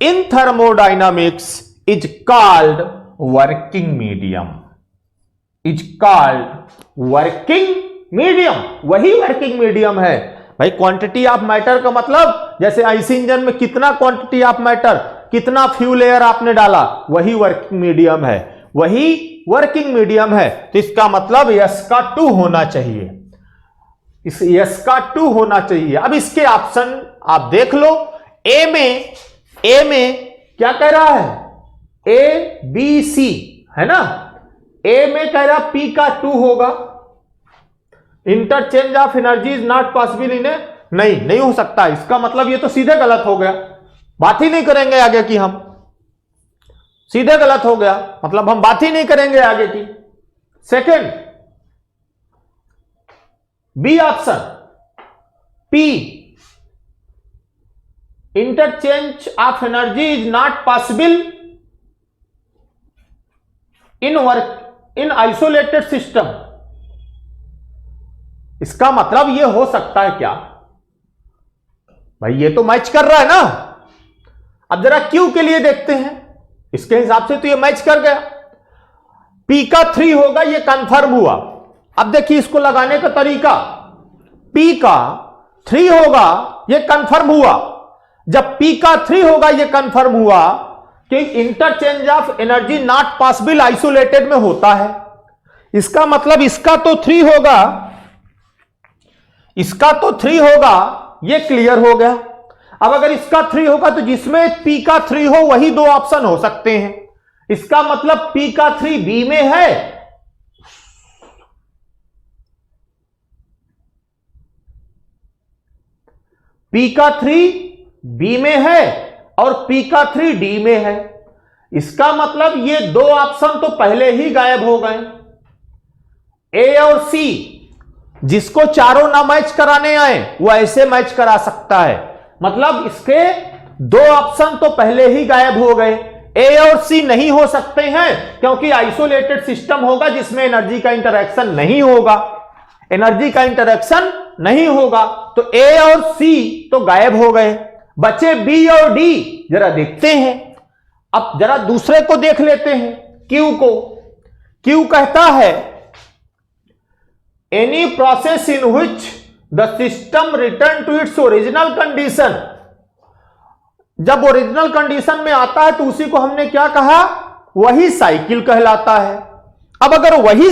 in thermodynamics is called working medium, is called working medium. वही वर्किंग मीडियम है भाई। क्वांटिटी ऑफ मैटर का मतलब जैसे आईसी इंजन में कितना क्वांटिटी ऑफ मैटर, कितना फ्यूल एयर आपने डाला, वही वर्किंग मीडियम है, वही वर्किंग मीडियम है। तो इसका मतलब यस का 2 होना चाहिए, इस यस का 2 होना चाहिए। अब इसके ऑप्शन आप देख लो। ए में क्या कह रहा है? ए बी सी है ना। ए में कह रहा P का 2 होगा। Interchange of energy is not possible in a, नहीं हो सकता। इसका मतलब ये तो सीधे गलत हो गया, बात ही नहीं करेंगे आगे की हम, सीधे गलत हो गया, मतलब हम बात ही नहीं करेंगे आगे की। Second B option, P interchange of energy is not possible in isolated system. इसका मतलब यह हो सकता है क्या भाई, ये तो मैच कर रहा है ना। अब जरा क्यू के लिए देखते हैं, इसके हिसाब से तो ये मैच कर गया। पी का 3 होगा, ये कंफर्म हुआ। अब देखिए इसको लगाने का तरीका, पी का 3 होगा, ये कंफर्म हुआ। जब पी का 3 होगा, ये कंफर्म हुआ कि interchange of energy not possible isolated में होता है। इसका मतलब इसका तो 3 होगा, इसका तो 3 होगा, ये क्लियर हो गया। अब अगर इसका 3 होगा तो जिसमें पी का 3 हो वही दो ऑप्शन हो सकते हैं। इसका मतलब पी का 3 बी में है, पी का 3 बी में है और पी का 3 डी में है। इसका मतलब ये दो ऑप्शन तो पहले ही गायब हो गए। ए और सी, जिसको चारों ना मैच कराने आए वो ऐसे मैच करा सकता है, मतलब इसके दो ऑप्शन तो पहले ही गायब हो गए। ए और सी नहीं हो सकते हैं क्योंकि आइसोलेटेड सिस्टम होगा जिसमें एनर्जी का इंटरेक्शन नहीं होगा, एनर्जी का इंटरेक्शन नहीं होगा, तो ए और सी तो गायब हो गए। बचे बी और डी, जरा देखते हैं। अब जरा दूसरे को देख लेते हैं, क्यू को। क्यू कहता है any process in which the system return to its original condition. जब ओरिजिनल कंडीशन में आता है तो उसी को हमने क्या कहा, वही साइकिल कहलाता है। अब अगर वही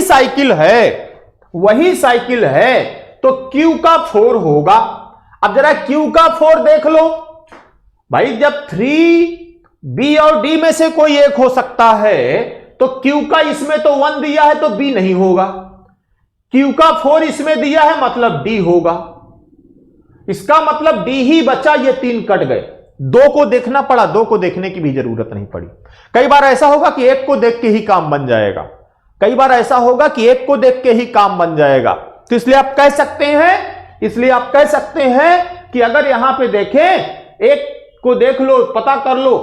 साइकिल है तो Q का 4 होगा। अब जरा Q का 4 देख लो भाई, जब 3B और D में से कोई एक हो सकता है तो Q का इसमें तो 1 दिया है तो B नहीं होगा, Q का 4 इसमें दिया है मतलब D होगा। इसका मतलब D ही बचा, ये 3 कट गए। 2 को देखना पड़ा, 2 को देखने की भी जरूरत नहीं पड़ी। कई बार ऐसा होगा कि एक को देख के ही काम बन जाएगा, कई बार ऐसा होगा कि एक को देख के ही काम बन जाएगा। तो इसलिए आप कह सकते हैं कि अगर यहां पे देखें, एक को देख लो, पता कर लो,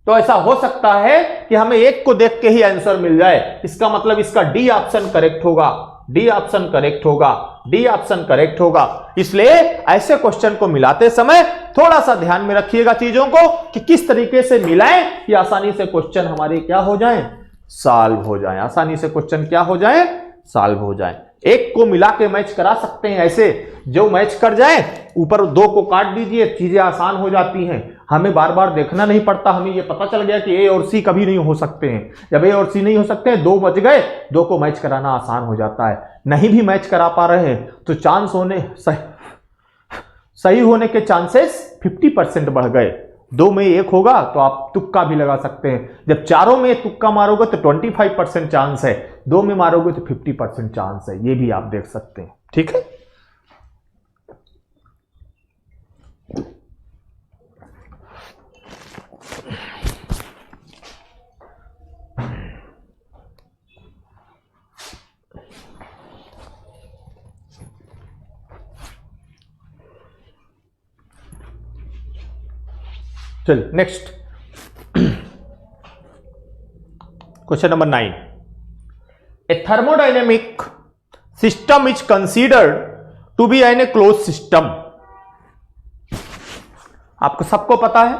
तो ऐसा हो सकता है कि हमें एक को देख के ही आंसर मिल जाए। इसका मतलब इसका डी ऑप्शन करेक्ट होगा, डी ऑप्शन करेक्ट होगा, डी ऑप्शन करेक्ट होगा। इसलिए ऐसे क्वेश्चन को मिलाते समय थोड़ा सा ध्यान में रखिएगा चीजों को कि किस तरीके से मिलाएं कि आसानी से क्वेश्चन हमारे क्या हो जाएं, सॉल्व हो जाएं। आसानी से क्वेश्चन क्या हो जाएं, सॉल्व हो जाएं। एक को मिला के मैच करा सकते हैं, ऐसे जो मैच कर जाए ऊपर 2 को काट दीजिए, चीजें आसान हो जाती हैं। हमें बार बार देखना नहीं पड़ता, हमें यह पता चल गया कि ए और सी कभी नहीं हो सकते हैं। जब ए और सी नहीं हो सकते हैं, 2 बच गए, 2 को मैच कराना आसान हो जाता है। नहीं भी मैच करा पा रहे हैं तो चांस होने सही होने के चांसेस 50% बढ़ गए। 2 में 1 होगा तो आप तुक्का भी लगा सकते हैं। जब चारों में तुक्का मारोगे तो 25% चांस है, 2 में मारोगे तो 50% चांस है। ये भी आप देख सकते हैं, ठीक है। चलिए next question number 9। A thermodynamic system is considered to be an a close system. आपको सबको पता है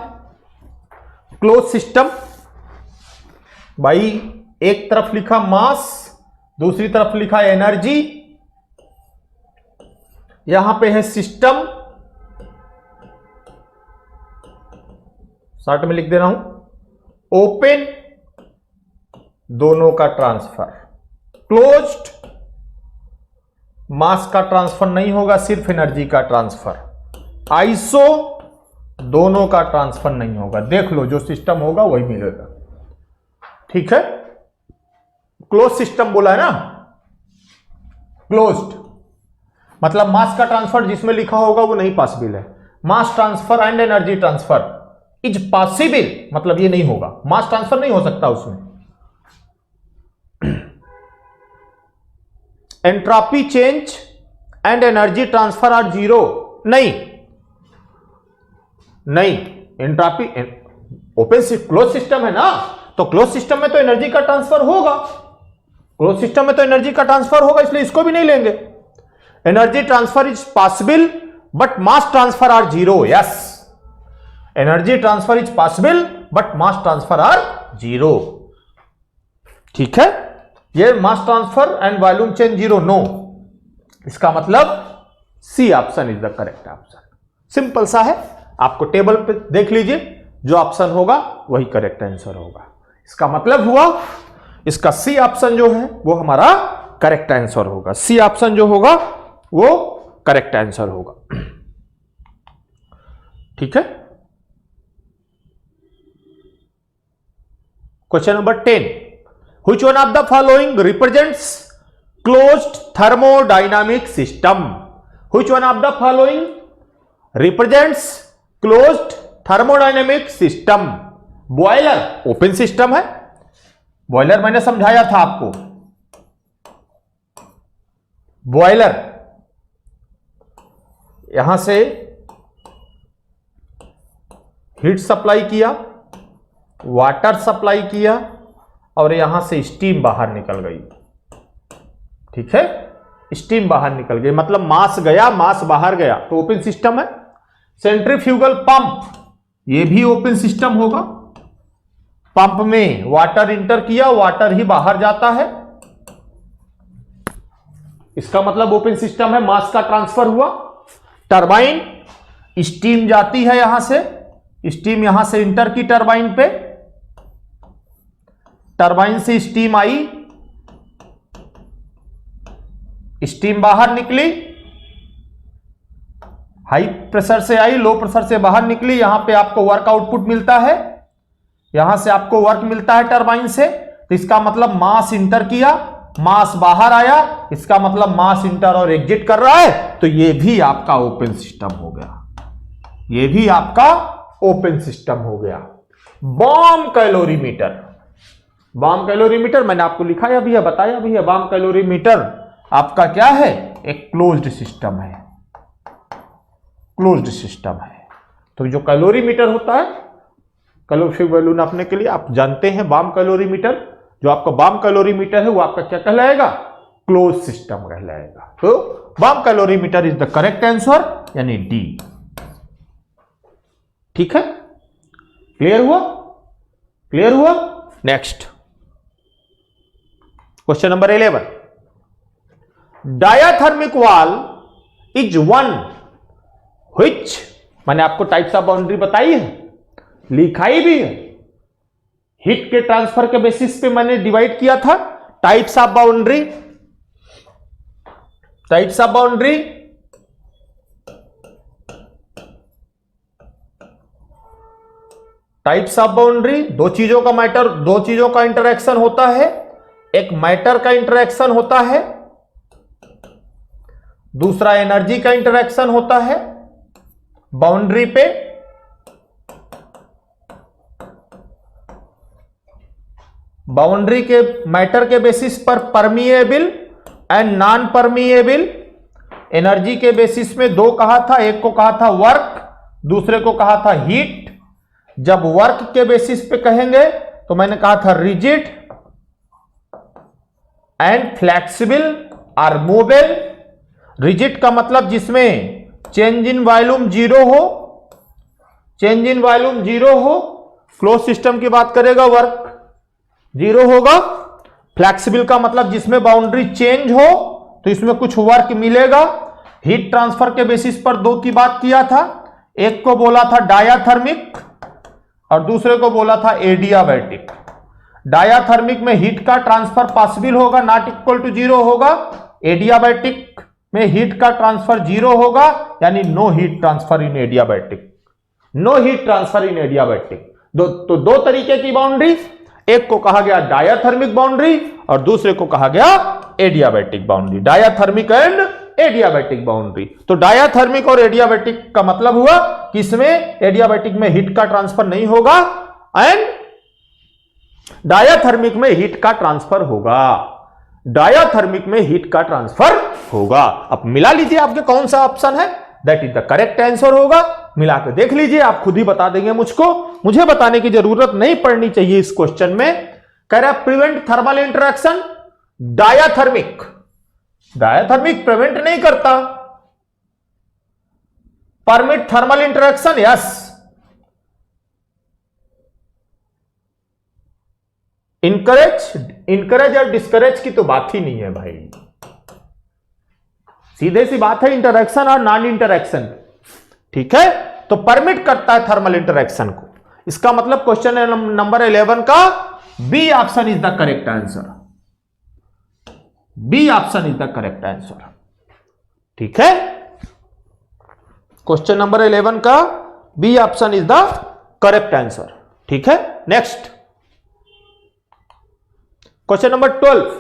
क्लोज सिस्टम भाई, एक तरफ लिखा मास, दूसरी तरफ लिखा एनर्जी, यहां पे है सिस्टम, शॉर्ट में लिख दे रहा हूं, ओपन दोनों का ट्रांसफर, क्लोज्ड मास का ट्रांसफर नहीं होगा, सिर्फ एनर्जी का ट्रांसफर, आइसो दोनों का ट्रांसफर नहीं होगा। देख लो जो सिस्टम होगा वही मिलेगा, ठीक है। क्लोज सिस्टम बोला है ना, क्लोज्ड मतलब मास का ट्रांसफर जिसमें लिखा होगा वो नहीं पॉसिबल है। मास transfer and energy transfer is possible मतलब ये नहीं होगा, मास ट्रांसफर नहीं हो सकता उसमें। Entropy change and energy transfer are zero, नहीं। नहीं, एंट्रॉपी ओपन क्लोज सिस्टम है ना, तो क्लोज सिस्टम में तो एनर्जी का ट्रांसफर होगा, क्लोज सिस्टम में तो एनर्जी का ट्रांसफर होगा, इसलिए इसको भी नहीं लेंगे। Energy transfer is possible but mass transfer are zero. Yes, energy transfer is possible but mass transfer are zero. ठीक है, ये mass transfer and volume change zero, no. इसका मतलब C option is the correct option. Simple सा है, आपको table पे देख लीजिए, जो ऑप्शन होगा वही करेक्ट आंसर होगा। इसका मतलब हुआ इसका सी ऑप्शन जो है वो हमारा करेक्ट आंसर होगा। सी ऑप्शन जो होगा वो करेक्ट आंसर होगा। ठीक है, question number 10, which one of the following represents closed thermodynamic system? Which one of the following represents closed thermodynamic system? Boiler open system है, बॉयलर मैंने समझाया था आपको। बॉयलर यहां से हीट सप्लाई किया, वाटर सप्लाई किया और यहां से स्टीम बाहर निकल गई। ठीक है, स्टीम बाहर निकल गई, मतलब मास गया, मास बाहर गया, तो ओपन सिस्टम है। सेंट्रीफ्यूगल पंप, ये भी ओपन सिस्टम होगा। पंप में वाटर इंटर किया, वाटर ही बाहर जाता है, इसका मतलब ओपन सिस्टम है, मास का ट्रांसफर हुआ। टरबाइन, स्टीम जाती है यहां से, स्टीम यहां से इंटर की टरबाइन पे, टरबाइन से स्टीम आई, स्टीम बाहर निकली, हाई प्रेशर से आई, लो प्रेशर से बाहर निकली, यहां पे आपको वर्क आउटपुट मिलता है, यहां से आपको वर्क मिलता है टरबाइन से, तो इसका मतलब मास इंटर किया, मास बाहर आया, इसका मतलब मास इंटर और एग्जिट कर रहा है, तो ये भी आपका ओपन सिस्टम हो गया, ये भी आपका ओपन सिस्टम हो गया। बॉम्ब कैलोरीमीटर, बॉम्ब कैलोरीमीटर मैंने आपको लिखाया भी है, बताया भी है, बॉम्ब कैलोरीमीटर आपका क्या है, एक क्लोज्ड सिस्टम है, क्लोज्ड सिस्टम है। तो जो कैलोरीमीटर होता है, कैलोरीफिक वैल्यू नापने के लिए आप जानते हैं, बॉम्ब कैलोरीमीटर, जो आपका बॉम्ब कैलोरीमीटर है वो आपका क्या कहलाएगा, क्लोज सिस्टम कहलाएगा। तो bomb calorimeter is the correct answer, यानी डी। ठीक है, क्लियर हुआ, क्लियर हुआ। Next question number 11, diathermic wall is one which, मैंने आपको टाइप्स ऑफ बाउंड्री बताई है, लिखाई भी है, हीट के ट्रांसफर के बेसिस पे मैंने डिवाइड किया था। Types of boundary, types of boundary, types of boundary, दो चीजों का मैटर, दो चीजों का इंटरेक्शन होता है, एक मैटर का इंटरेक्शन होता है, दूसरा एनर्जी का इंटरेक्शन होता है। बाउंड्री पे बाउंड्री के मैटर के बेसिस पर permeable and non permeable, energy के बेसिस में दो कहा था, एक को कहा था वर्क, दूसरे को कहा था हीट। जब वर्क के बेसिस पे कहेंगे तो मैंने कहा था रिजिड एंड फ्लेक्सिबल और मूवेबल। रिजिड का मतलब जिसमें चेंज इन वॉल्यूम जीरो हो, चेंज इन वॉल्यूम जीरो हो, क्लोज सिस्टम की बात करेगा, वर्क जीरो होगा। फ्लेक्सिबल का मतलब जिसमें बाउंड्री चेंज हो तो इसमें कुछ वर्क मिलेगा। हीट ट्रांसफर के बेसिस पर दो की बात किया था, एक को बोला था डायाथर्मिक और दूसरे को बोला था एडियाबैटिक। डायाथर्मिक में हीट का ट्रांसफर पॉसिबल होगा, नॉट इक्वल टू जीरो होगा। एडियाबैटिक में हीट का ट्रांसफर जीरो होगा, यानी no heat transfer in adiabatic, no heat transfer in adiabatic. तो दो तरीके की बाउंड्री, एक को कहा गया डायाथर्मिक बाउंड्री और दूसरे को कहा गया adiabatic boundary. Diathermic and adiabatic boundary. तो डायाथर्मिक और एडियाबैटिक का मतलब हुआ कि इसमें एडियाबैटिक में हीट का ट्रांसफर नहीं होगा एंड डायाथर्मिक में हीट का ट्रांसफर होगा, डायाथर्मिक में हीट का ट्रांसफर होगा। अब मिला लीजिए आपके कौन सा ऑप्शन है, that is the correct answer होगा। मिला के देख लीजिए, आप खुद ही बता देंगे मुझको, मुझे बताने की जरूरत नहीं पड़नी चाहिए इस क्वेश्चन में। कह रहा prevent thermal interaction, diathermic, diathermic prevent नहीं करता, permit thermal interaction, yes. Encourage और डिस्करेज की तो बात ही नहीं है भाई, सीधे सी बात है इंटरेक्शन और नॉन इंटरेक्शन, ठीक है। तो परमिट करता है थर्मल इंटरेक्शन को, इसका मतलब क्वेश्चन नंबर 11 का B option is the correct answer, B option is the correct answer, ठीक है। क्वेश्चन नंबर 11 का B option is the correct answer, ठीक है। Next question number 12,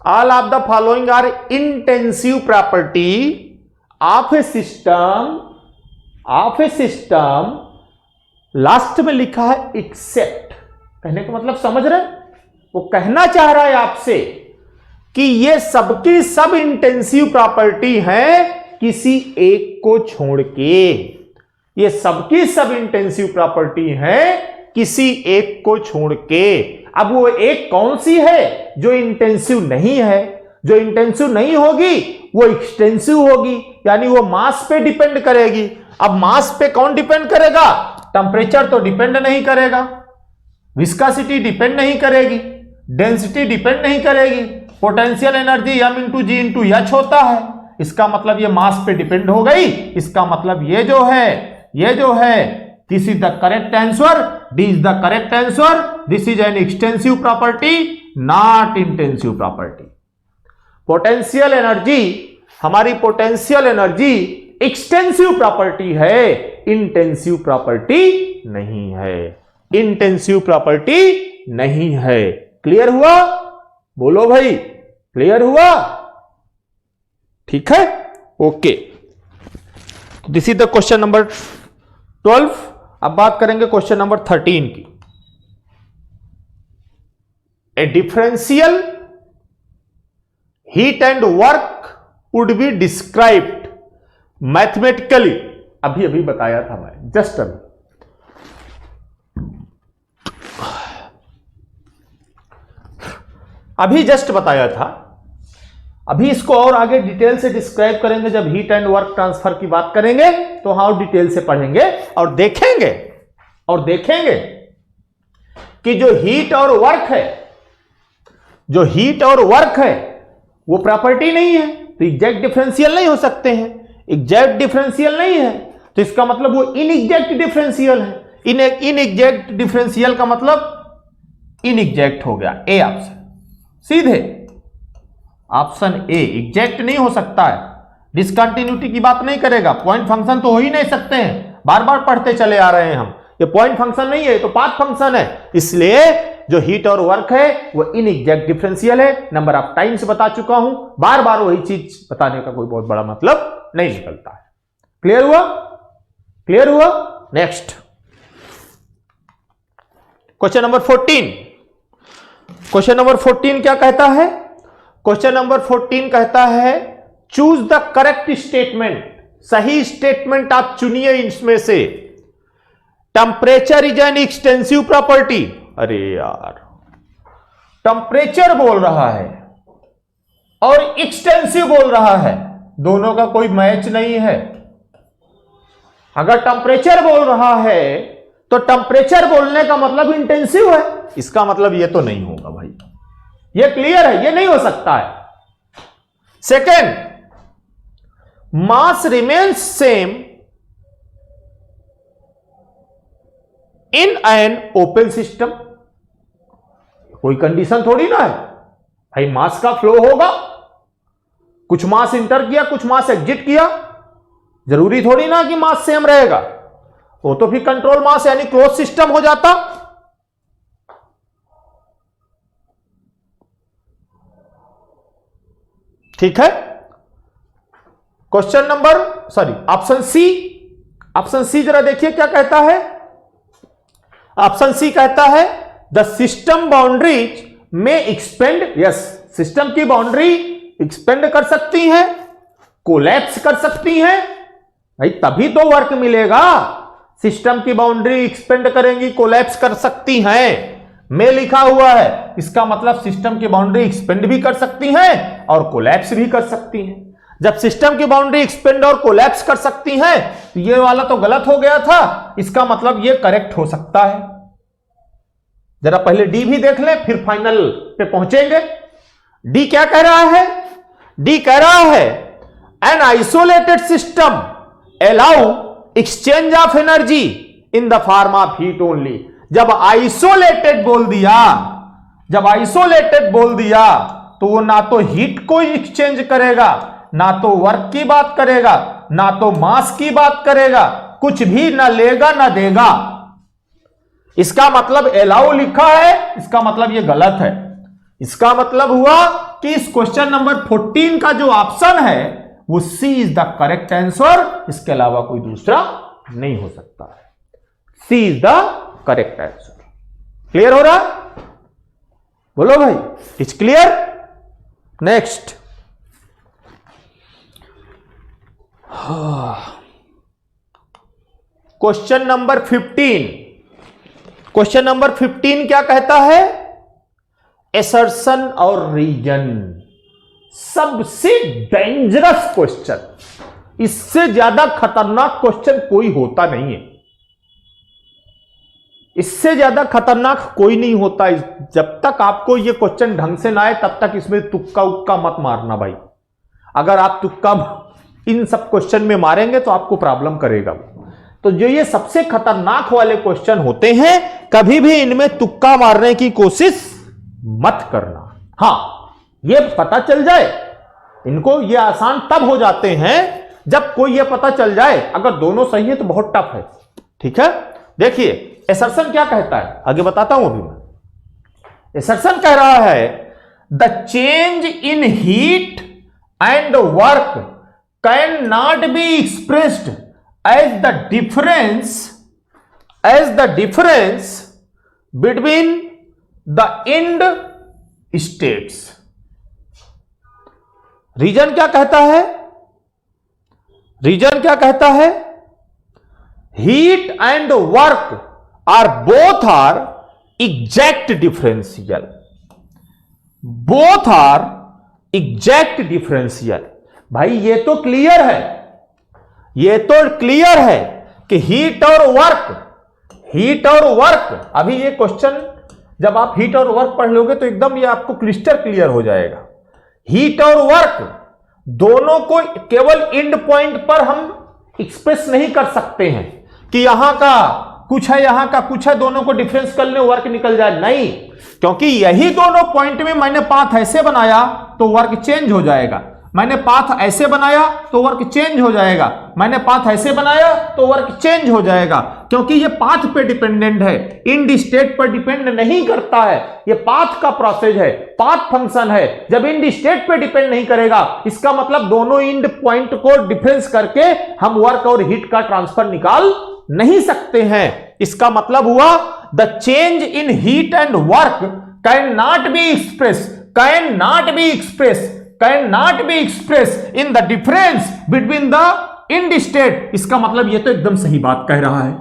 all of the following are intensive property of a system, last में लिखा है accept, कहने का मतलब समझ रहे, वो कहना चाह रहा है आपसे कि ये सबकी सब इंटेंसिव प्रॉपर्टी है किसी एक को छोड़ के, ये सबकी सब इंटेंसिव प्रॉपर्टी है किसी एक को छोड़ के। अब वो एक कौन सी है जो इंटेंसिव नहीं है? जो इंटेंसिव नहीं होगी वो एक्सटेंसिव होगी, यानी वो मास पे डिपेंड करेगी। अब मास पे कौन डिपेंड करेगा? टेम्परेचर तो डिपेंड नहीं करेगा, विस्कोसिटी डिपेंड नहीं करेगी, डेंसिटी डिपेंड नहीं करेगी, पोटेंशियल एनर्जी m इंटू जी इंटू एच होता है, इसका मतलब ये मास पे डिपेंड हो गई। इसका मतलब ये जो है this is the correct answer, D is the correct answer, this is an extensive property not intensive property. Potential energy, हमारी पोटेंशियल एनर्जी एक्सटेंसिव प्रॉपर्टी है, इंटेंसिव प्रॉपर्टी नहीं है, इंटेंसिव प्रॉपर्टी नहीं है। क्लियर हुआ? बोलो भाई, क्लियर हुआ? ठीक है, okay. This is the question number 12। अब बात करेंगे क्वेश्चन नंबर 13 की। ए differential heat and work would be described mathematically. अभी बताया था मैं, जस्ट अभी जस्ट बताया था। अभी इसको और आगे डिटेल से डिस्क्राइब करेंगे जब हीट एंड वर्क ट्रांसफर की बात करेंगे, तो और डिटेल से पढ़ेंगे और देखेंगे कि जो हीट और वर्क है वो प्रॉपर्टी नहीं है, तो एग्जैक्ट डिफरेंशियल नहीं हो सकते हैं। एग्जैक्ट डिफरेंशियल नहीं है तो इसका मतलब वो इनएग्जैक्ट डिफरेंशियल है। इनएग्जैक्ट डिफरेंशियल का मतलब इनएग्जैक्ट हो गया, ए ऑप्शन, सीधे ऑप्शन ए। एग्जैक्ट नहीं हो सकता है, डिसकंटिन्यूटी की बात नहीं करेगा, पॉइंट फंक्शन तो हो ही नहीं सकते हैं, बार बार पढ़ते चले आ रहे हैं हम। ये पॉइंट फंक्शन नहीं है, ये तो पाथ फंक्शन है। इसलिए जो हीट और वर्क है वो इनएग्जैक्ट डिफरेंशियल है। नंबर ऑफ टाइम्स बता चुका हूं, बार बार वही चीज बताने का कोई बहुत बड़ा मतलब नहीं निकलता है। क्लियर हुआ? क्लियर हुआ? Next question number 14। Question number 14 क्या कहता है? क्वेश्चन नंबर 14 कहता है चूज द करेक्ट स्टेटमेंट। सही स्टेटमेंट आप चुनिए इसमें से। Temperature is an extensive property. अरे यार, टेम्परेचर बोल रहा है और एक्सटेंसिव बोल रहा है, दोनों का कोई मैच नहीं है। अगर टेम्परेचर बोल रहा है तो टेम्परेचर बोलने का मतलब इंटेंसिव है, इसका मतलब ये तो नहीं होगा भाई, ये क्लियर है, ये नहीं हो सकता है। Second, mass remains same in an open system. कोई कंडीशन थोड़ी ना है भाई, मास का फ्लो होगा, कुछ मास इंटर किया कुछ मास एग्जिट किया, जरूरी थोड़ी ना कि मास सेम रहेगा। वो तो फिर कंट्रोल मास यानी क्लोज सिस्टम हो जाता। ठीक है, question number option C. Option C जरा देखिए क्या कहता है। ऑप्शन सी कहता है द सिस्टम बाउंड्रीज में एक्सपेंड, यस, सिस्टम की बाउंड्री एक्सपेंड कर सकती हैं, कोलैप्स कर सकती हैं, भाई तभी तो वर्क मिलेगा। सिस्टम की बाउंड्री एक्सपेंड करेंगी, कोलैप्स कर सकती हैं, में लिखा हुआ है, इसका मतलब सिस्टम की बाउंड्री एक्सपेंड भी कर सकती हैं और कोलैप्स भी कर सकती हैं। जब सिस्टम की बाउंड्री एक्सपेंड और कोलैप्स कर सकती हैं तो ये वाला तो गलत हो गया था, इसका मतलब ये करेक्ट हो सकता है। जरा पहले डी भी देख लें, फिर फाइनल पे पहुंचेंगे। डी क्या कह रहा है? डी कह रहा है an isolated system allow exchange of energy in the form of heat only. जब आइसोलेटेड बोल दिया, जब आइसोलेटेड बोल दिया तो वो ना तो हीट को एक्सचेंज करेगा, ना तो वर्क की बात करेगा, ना तो मास की बात करेगा, कुछ भी ना लेगा ना देगा। इसका मतलब अलाउ लिखा है, इसका मतलब ये गलत है। इसका मतलब हुआ कि इस क्वेश्चन नंबर 14 का जो ऑप्शन है वो C is the correct answer, इसके अलावा कोई दूसरा नहीं हो सकता है। C is the correct answer. Clear हो रहा? बोलो भाई, it's clear? Next, question number 15। Question number 15 क्या कहता है? एसर्शन और रीजन, सबसे डेंजरस क्वेश्चन, इससे ज्यादा खतरनाक क्वेश्चन कोई होता नहीं है। इससे ज्यादा खतरनाक कोई नहीं होता। जब तक आपको यह क्वेश्चन ढंग से ना आए तब तक इसमें तुक्का उक्का मत मारना भाई। अगर आप तुक्का इन सब क्वेश्चन में मारेंगे तो आपको प्रॉब्लम करेगा। तो जो ये सबसे खतरनाक वाले क्वेश्चन होते हैं, कभी भी इनमें तुक्का मारने की कोशिश मत करना। हां, ये पता चल जाए, इनको ये आसान तब हो जाते हैं जब कोई ये पता चल जाए, अगर दोनों सही है तो बहुत टफ है। ठीक है, देखिए एसर्शन क्या कहता है, आगे बताता हूं अभी मैं। एसर्शन कह रहा है the change in heat and work can not be expressed as the difference between the end states. Reason क्या कहता है? रीजन क्या कहता है? Heat and work are both are exact differential. Both are exact differential. भाई ये तो clear है, ये तो क्लियर है कि हीट और वर्क, अभी ये क्वेश्चन जब आप हीट और वर्क पढ़ लोगे तो एकदम ये आपको क्लिस्टर क्लियर हो जाएगा। हीट और वर्क दोनों को केवल एंड पॉइंट पर हम एक्सप्रेस नहीं कर सकते हैं कि यहां का कुछ है, यहां का कुछ है, दोनों को डिफरेंस कर ले वर्क निकल जाए, नहीं। क्योंकि यही दोनों पॉइंट में मैंने पाथ ऐसे बनाया तो वर्क चेंज हो जाएगा, मैंने पाथ ऐसे बनाया तो वर्क चेंज हो जाएगा, मैंने पाथ ऐसे बनाया तो वर्क चेंज हो जाएगा। क्योंकि ये पाथ पे डिपेंडेंट है, इंड स्टेट पर डिपेंड नहीं करता है। ये पाथ का प्रोसेस है, पाथ फंक्शन है। जब इंड स्टेट पे डिपेंड नहीं करेगा, इसका मतलब दोनों इंड पॉइंट को डिफरेंस करके हम वर्क और हीट का ट्रांसफर निकाल नहीं सकते हैं। इसका मतलब हुआ the change in heat and work can not be express in the difference between the end state. इसका मतलब ये तो एकदम सही बात कह रहा है।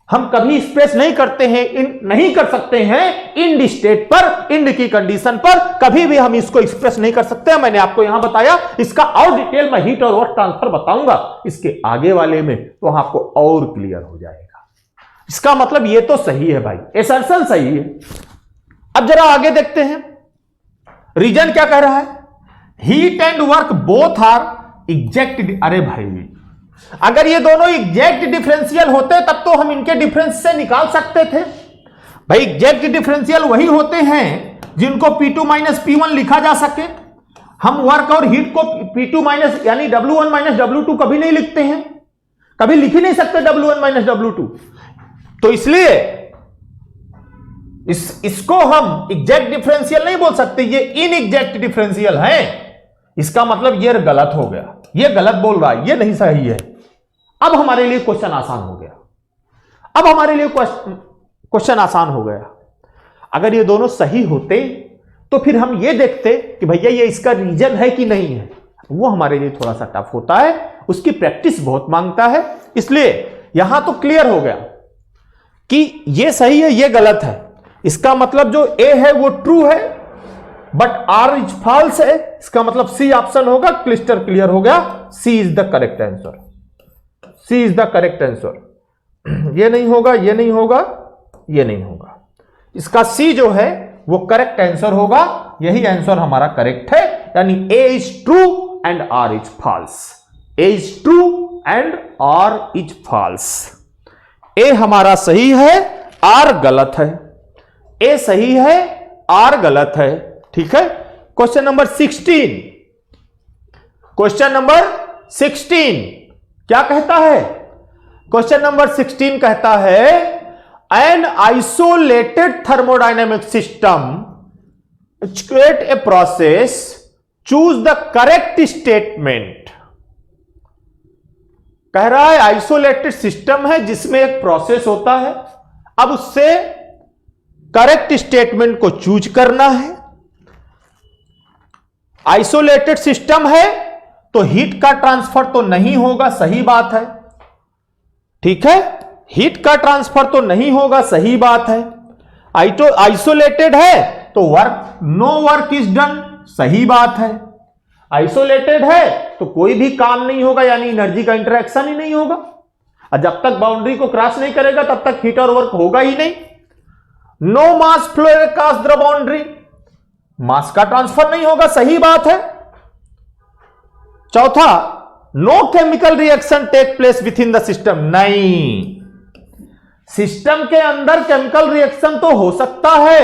हम कभी एक्सप्रेस नहीं करते हैं, नहीं कर सकते हैं इंड स्टेट पर, इंड की कंडीशन पर कभी भी हम इसको एक्सप्रेस नहीं कर सकते हैं। मैंने आपको यहां बताया, इसका और डिटेल में हीट और वर्क ट्रांसफर बताऊंगा इसके आगे वाले में, तो वहां आपको और क्लियर हो जाएगा। इसका मतलब ये तो सही है भाई, एसर्शन सही है। अब जरा आगे देखते हैं, रीजन क्या कह रहा है? Heat and work both are exact. अरे भाई, अगर ये दोनों एग्जैक्ट डिफरेंशियल होते तब तो हम इनके डिफरेंस से निकाल सकते थे। भाई एग्जैक्ट डिफरेंशियल वही होते हैं जिनको P2 माइनस P1 लिखा जा सके। हम वर्क और हीट को P2 माइनस यानी W1 माइनस W2 कभी नहीं लिखते हैं, कभी लिख ही नहीं सकते W1 माइनस W2। तो इसलिए इसको हम एग्जैक्ट डिफरेंशियल नहीं बोल सकते, ये इनएग्जैक्ट डिफरेंशियल है। इसका मतलब ये गलत हो गया, ये गलत बोल रहा है, ये नहीं सही है। अब हमारे लिए क्वेश्चन आसान हो गया, अब हमारे लिए क्वेश्चन आसान हो गया। अगर ये दोनों सही होते तो फिर हम ये देखते कि भैया ये इसका रीजन है कि नहीं है, वो हमारे लिए थोड़ा सा टफ होता है, उसकी प्रैक्टिस बहुत मांगता है। इसलिए यहां तो क्लियर हो गया कि ये सही है, ये गलत है। इसका मतलब जो ए है वो ट्रू है बट आर इज फॉल्स है, इसका मतलब सी ऑप्शन होगा। क्लिस्टर क्लियर हो गया, C is the correct answer, C is the correct answer. ये नहीं होगा, ये नहीं होगा, ये नहीं होगा, इसका सी जो है वो करेक्ट आंसर होगा। यही आंसर हमारा करेक्ट है, यानी A is true and R is false. A is true and R is false. A हमारा सही है, आर गलत है। ए सही है, आर गलत है। ठीक है। क्वेश्चन नंबर 16, क्वेश्चन नंबर 16 क्या कहता है? क्वेश्चन नंबर 16 कहता है an isolated thermodynamic system create a process, choose the correct statement. कह रहा है आइसोलेटेड सिस्टम है जिसमें एक प्रोसेस होता है, अब उससे करेक्ट स्टेटमेंट को चूज करना है। आइसोलेटेड सिस्टम है तो हीट का ट्रांसफर तो नहीं होगा, सही बात है। ठीक है, हीट का ट्रांसफर तो नहीं होगा, सही बात है। आइसोलेटेड है तो नो वर्क इज डन, सही बात है। आइसोलेटेड है तो कोई भी काम नहीं होगा, यानी एनर्जी का इंटरेक्शन ही नहीं होगा, और जब तक बाउंड्री को क्रॉस नहीं करेगा तब तक हीट और वर्क होगा ही नहीं। No mass flow across the boundary, mass का ट्रांसफर नहीं होगा, सही बात है। चौथा, no chemical reaction take place within the system, नहीं, सिस्टम के अंदर केमिकल रिएक्शन तो हो सकता है,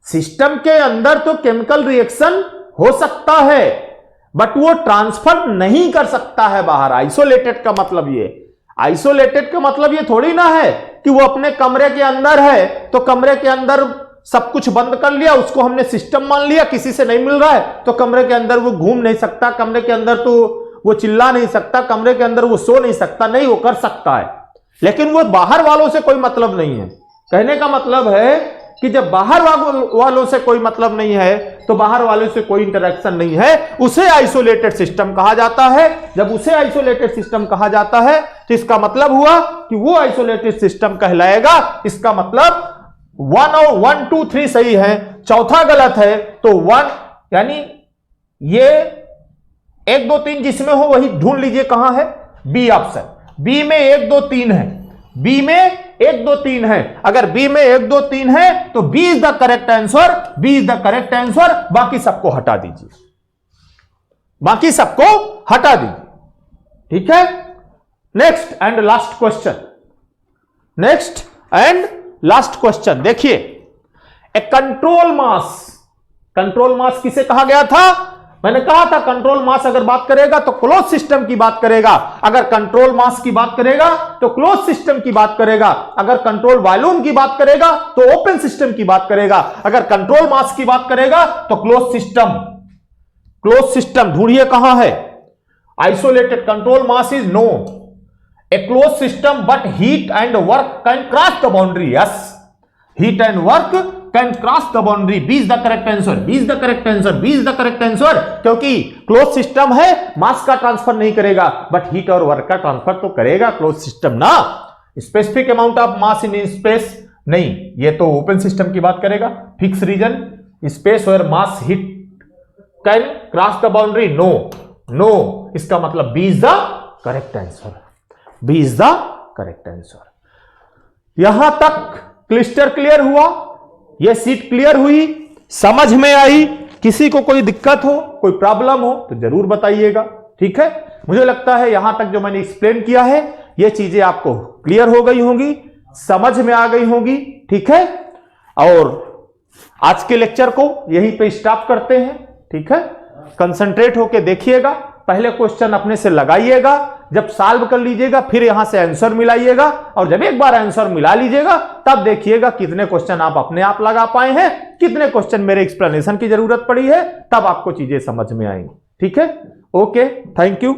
सिस्टम के अंदर तो केमिकल रिएक्शन हो सकता है बट वो ट्रांसफर नहीं कर सकता है बाहर। आइसोलेटेड का मतलब ये, आइसोलेटेड का मतलब ये थोड़ी ना है कि वो अपने कमरे के अंदर है तो कमरे के अंदर सब कुछ बंद कर लिया, उसको हमने सिस्टम मान लिया, किसी से नहीं मिल रहा है तो कमरे के अंदर वो घूम नहीं सकता, कमरे के अंदर तो वो चिल्ला नहीं सकता, कमरे के अंदर वो सो नहीं सकता, नहीं, वो कर सकता है, लेकिन वो बाहर वालों से कोई मतलब नहीं है। कहने का मतलब है कि जब बाहर वालों से कोई मतलब नहीं है तो बाहर वालों से कोई इंटरेक्शन नहीं है, उसे आइसोलेटेड सिस्टम कहा जाता है। जब उसे आइसोलेटेड सिस्टम कहा जाता है तो इसका मतलब हुआ कि वो आइसोलेटेड सिस्टम कहलाएगा। इसका मतलब 1 2 3 सही है, चौथा गलत है, तो 1 यानी ये 1 2 3 जिसमें हो वही ढूंढ लीजिए कहां है, बी ऑप्शन। बी में 1 2 3 है, बी में 1 2 3 है, अगर बी में 1 2 3 है तो B is the correct answer, B is the correct answer. बाकी सबको हटा दीजिए, बाकी सबको हटा दीजिए। ठीक है। Next and last question, next and last question देखिए, ए कंट्रोल मास, कंट्रोल मास किसे कहा गया था? मैंने कहा था कंट्रोल मास अगर बात करेगा तो क्लोज सिस्टम की बात करेगा, अगर कंट्रोल मास की बात करेगा तो क्लोज सिस्टम की बात करेगा, अगर कंट्रोल वॉल्यूम की बात करेगा तो ओपन सिस्टम की बात करेगा, अगर कंट्रोल मास की बात करेगा तो क्लोज सिस्टम। क्लोज सिस्टम ढूंढिए कहां है? Isolated control mass is no, a closed system but heat and work can cross the boundary, yes, heat and work can cross the boundary, B is the correct answer, B is the correct answer, B is the correct answer। क्योंकि close system है, mass का transfer नहीं करेगा but heat और work का transfer तो करेगा close system ना। Specific amount of mass in space नहीं, ये तो ओपन सिस्टम की बात करेगा। Fix region space where mass heat can cross the boundary, no no, इसका मतलब B is the correct answer, B is the correct answer. यहां तक क्लिस्टर क्लियर हुआ, यह सीट क्लियर हुई, समझ में आई? किसी को कोई दिक्कत हो, कोई प्रॉब्लम हो तो जरूर बताइएगा। ठीक है, मुझे लगता है यहां तक जो मैंने एक्सप्लेन किया है ये चीजें आपको क्लियर हो गई होंगी, समझ में आ गई होंगी। ठीक है, और आज के लेक्चर को यहीं पे स्टॉप करते हैं। ठीक है, कंसंट्रेट होके देखिएगा, पहले क्वेश्चन अपने से लगाइएगा, जब सॉल्व कर लीजिएगा फिर यहां से आंसर मिलाइएगा, और जब एक बार आंसर मिला लीजिएगा तब देखिएगा कितने क्वेश्चन आप अपने आप लगा पाए हैं, कितने क्वेश्चन मेरे एक्सप्लेनेशन की जरूरत पड़ी है, तब आपको चीजें समझ में आएंगी। ठीक है, ओके, थैंक यू।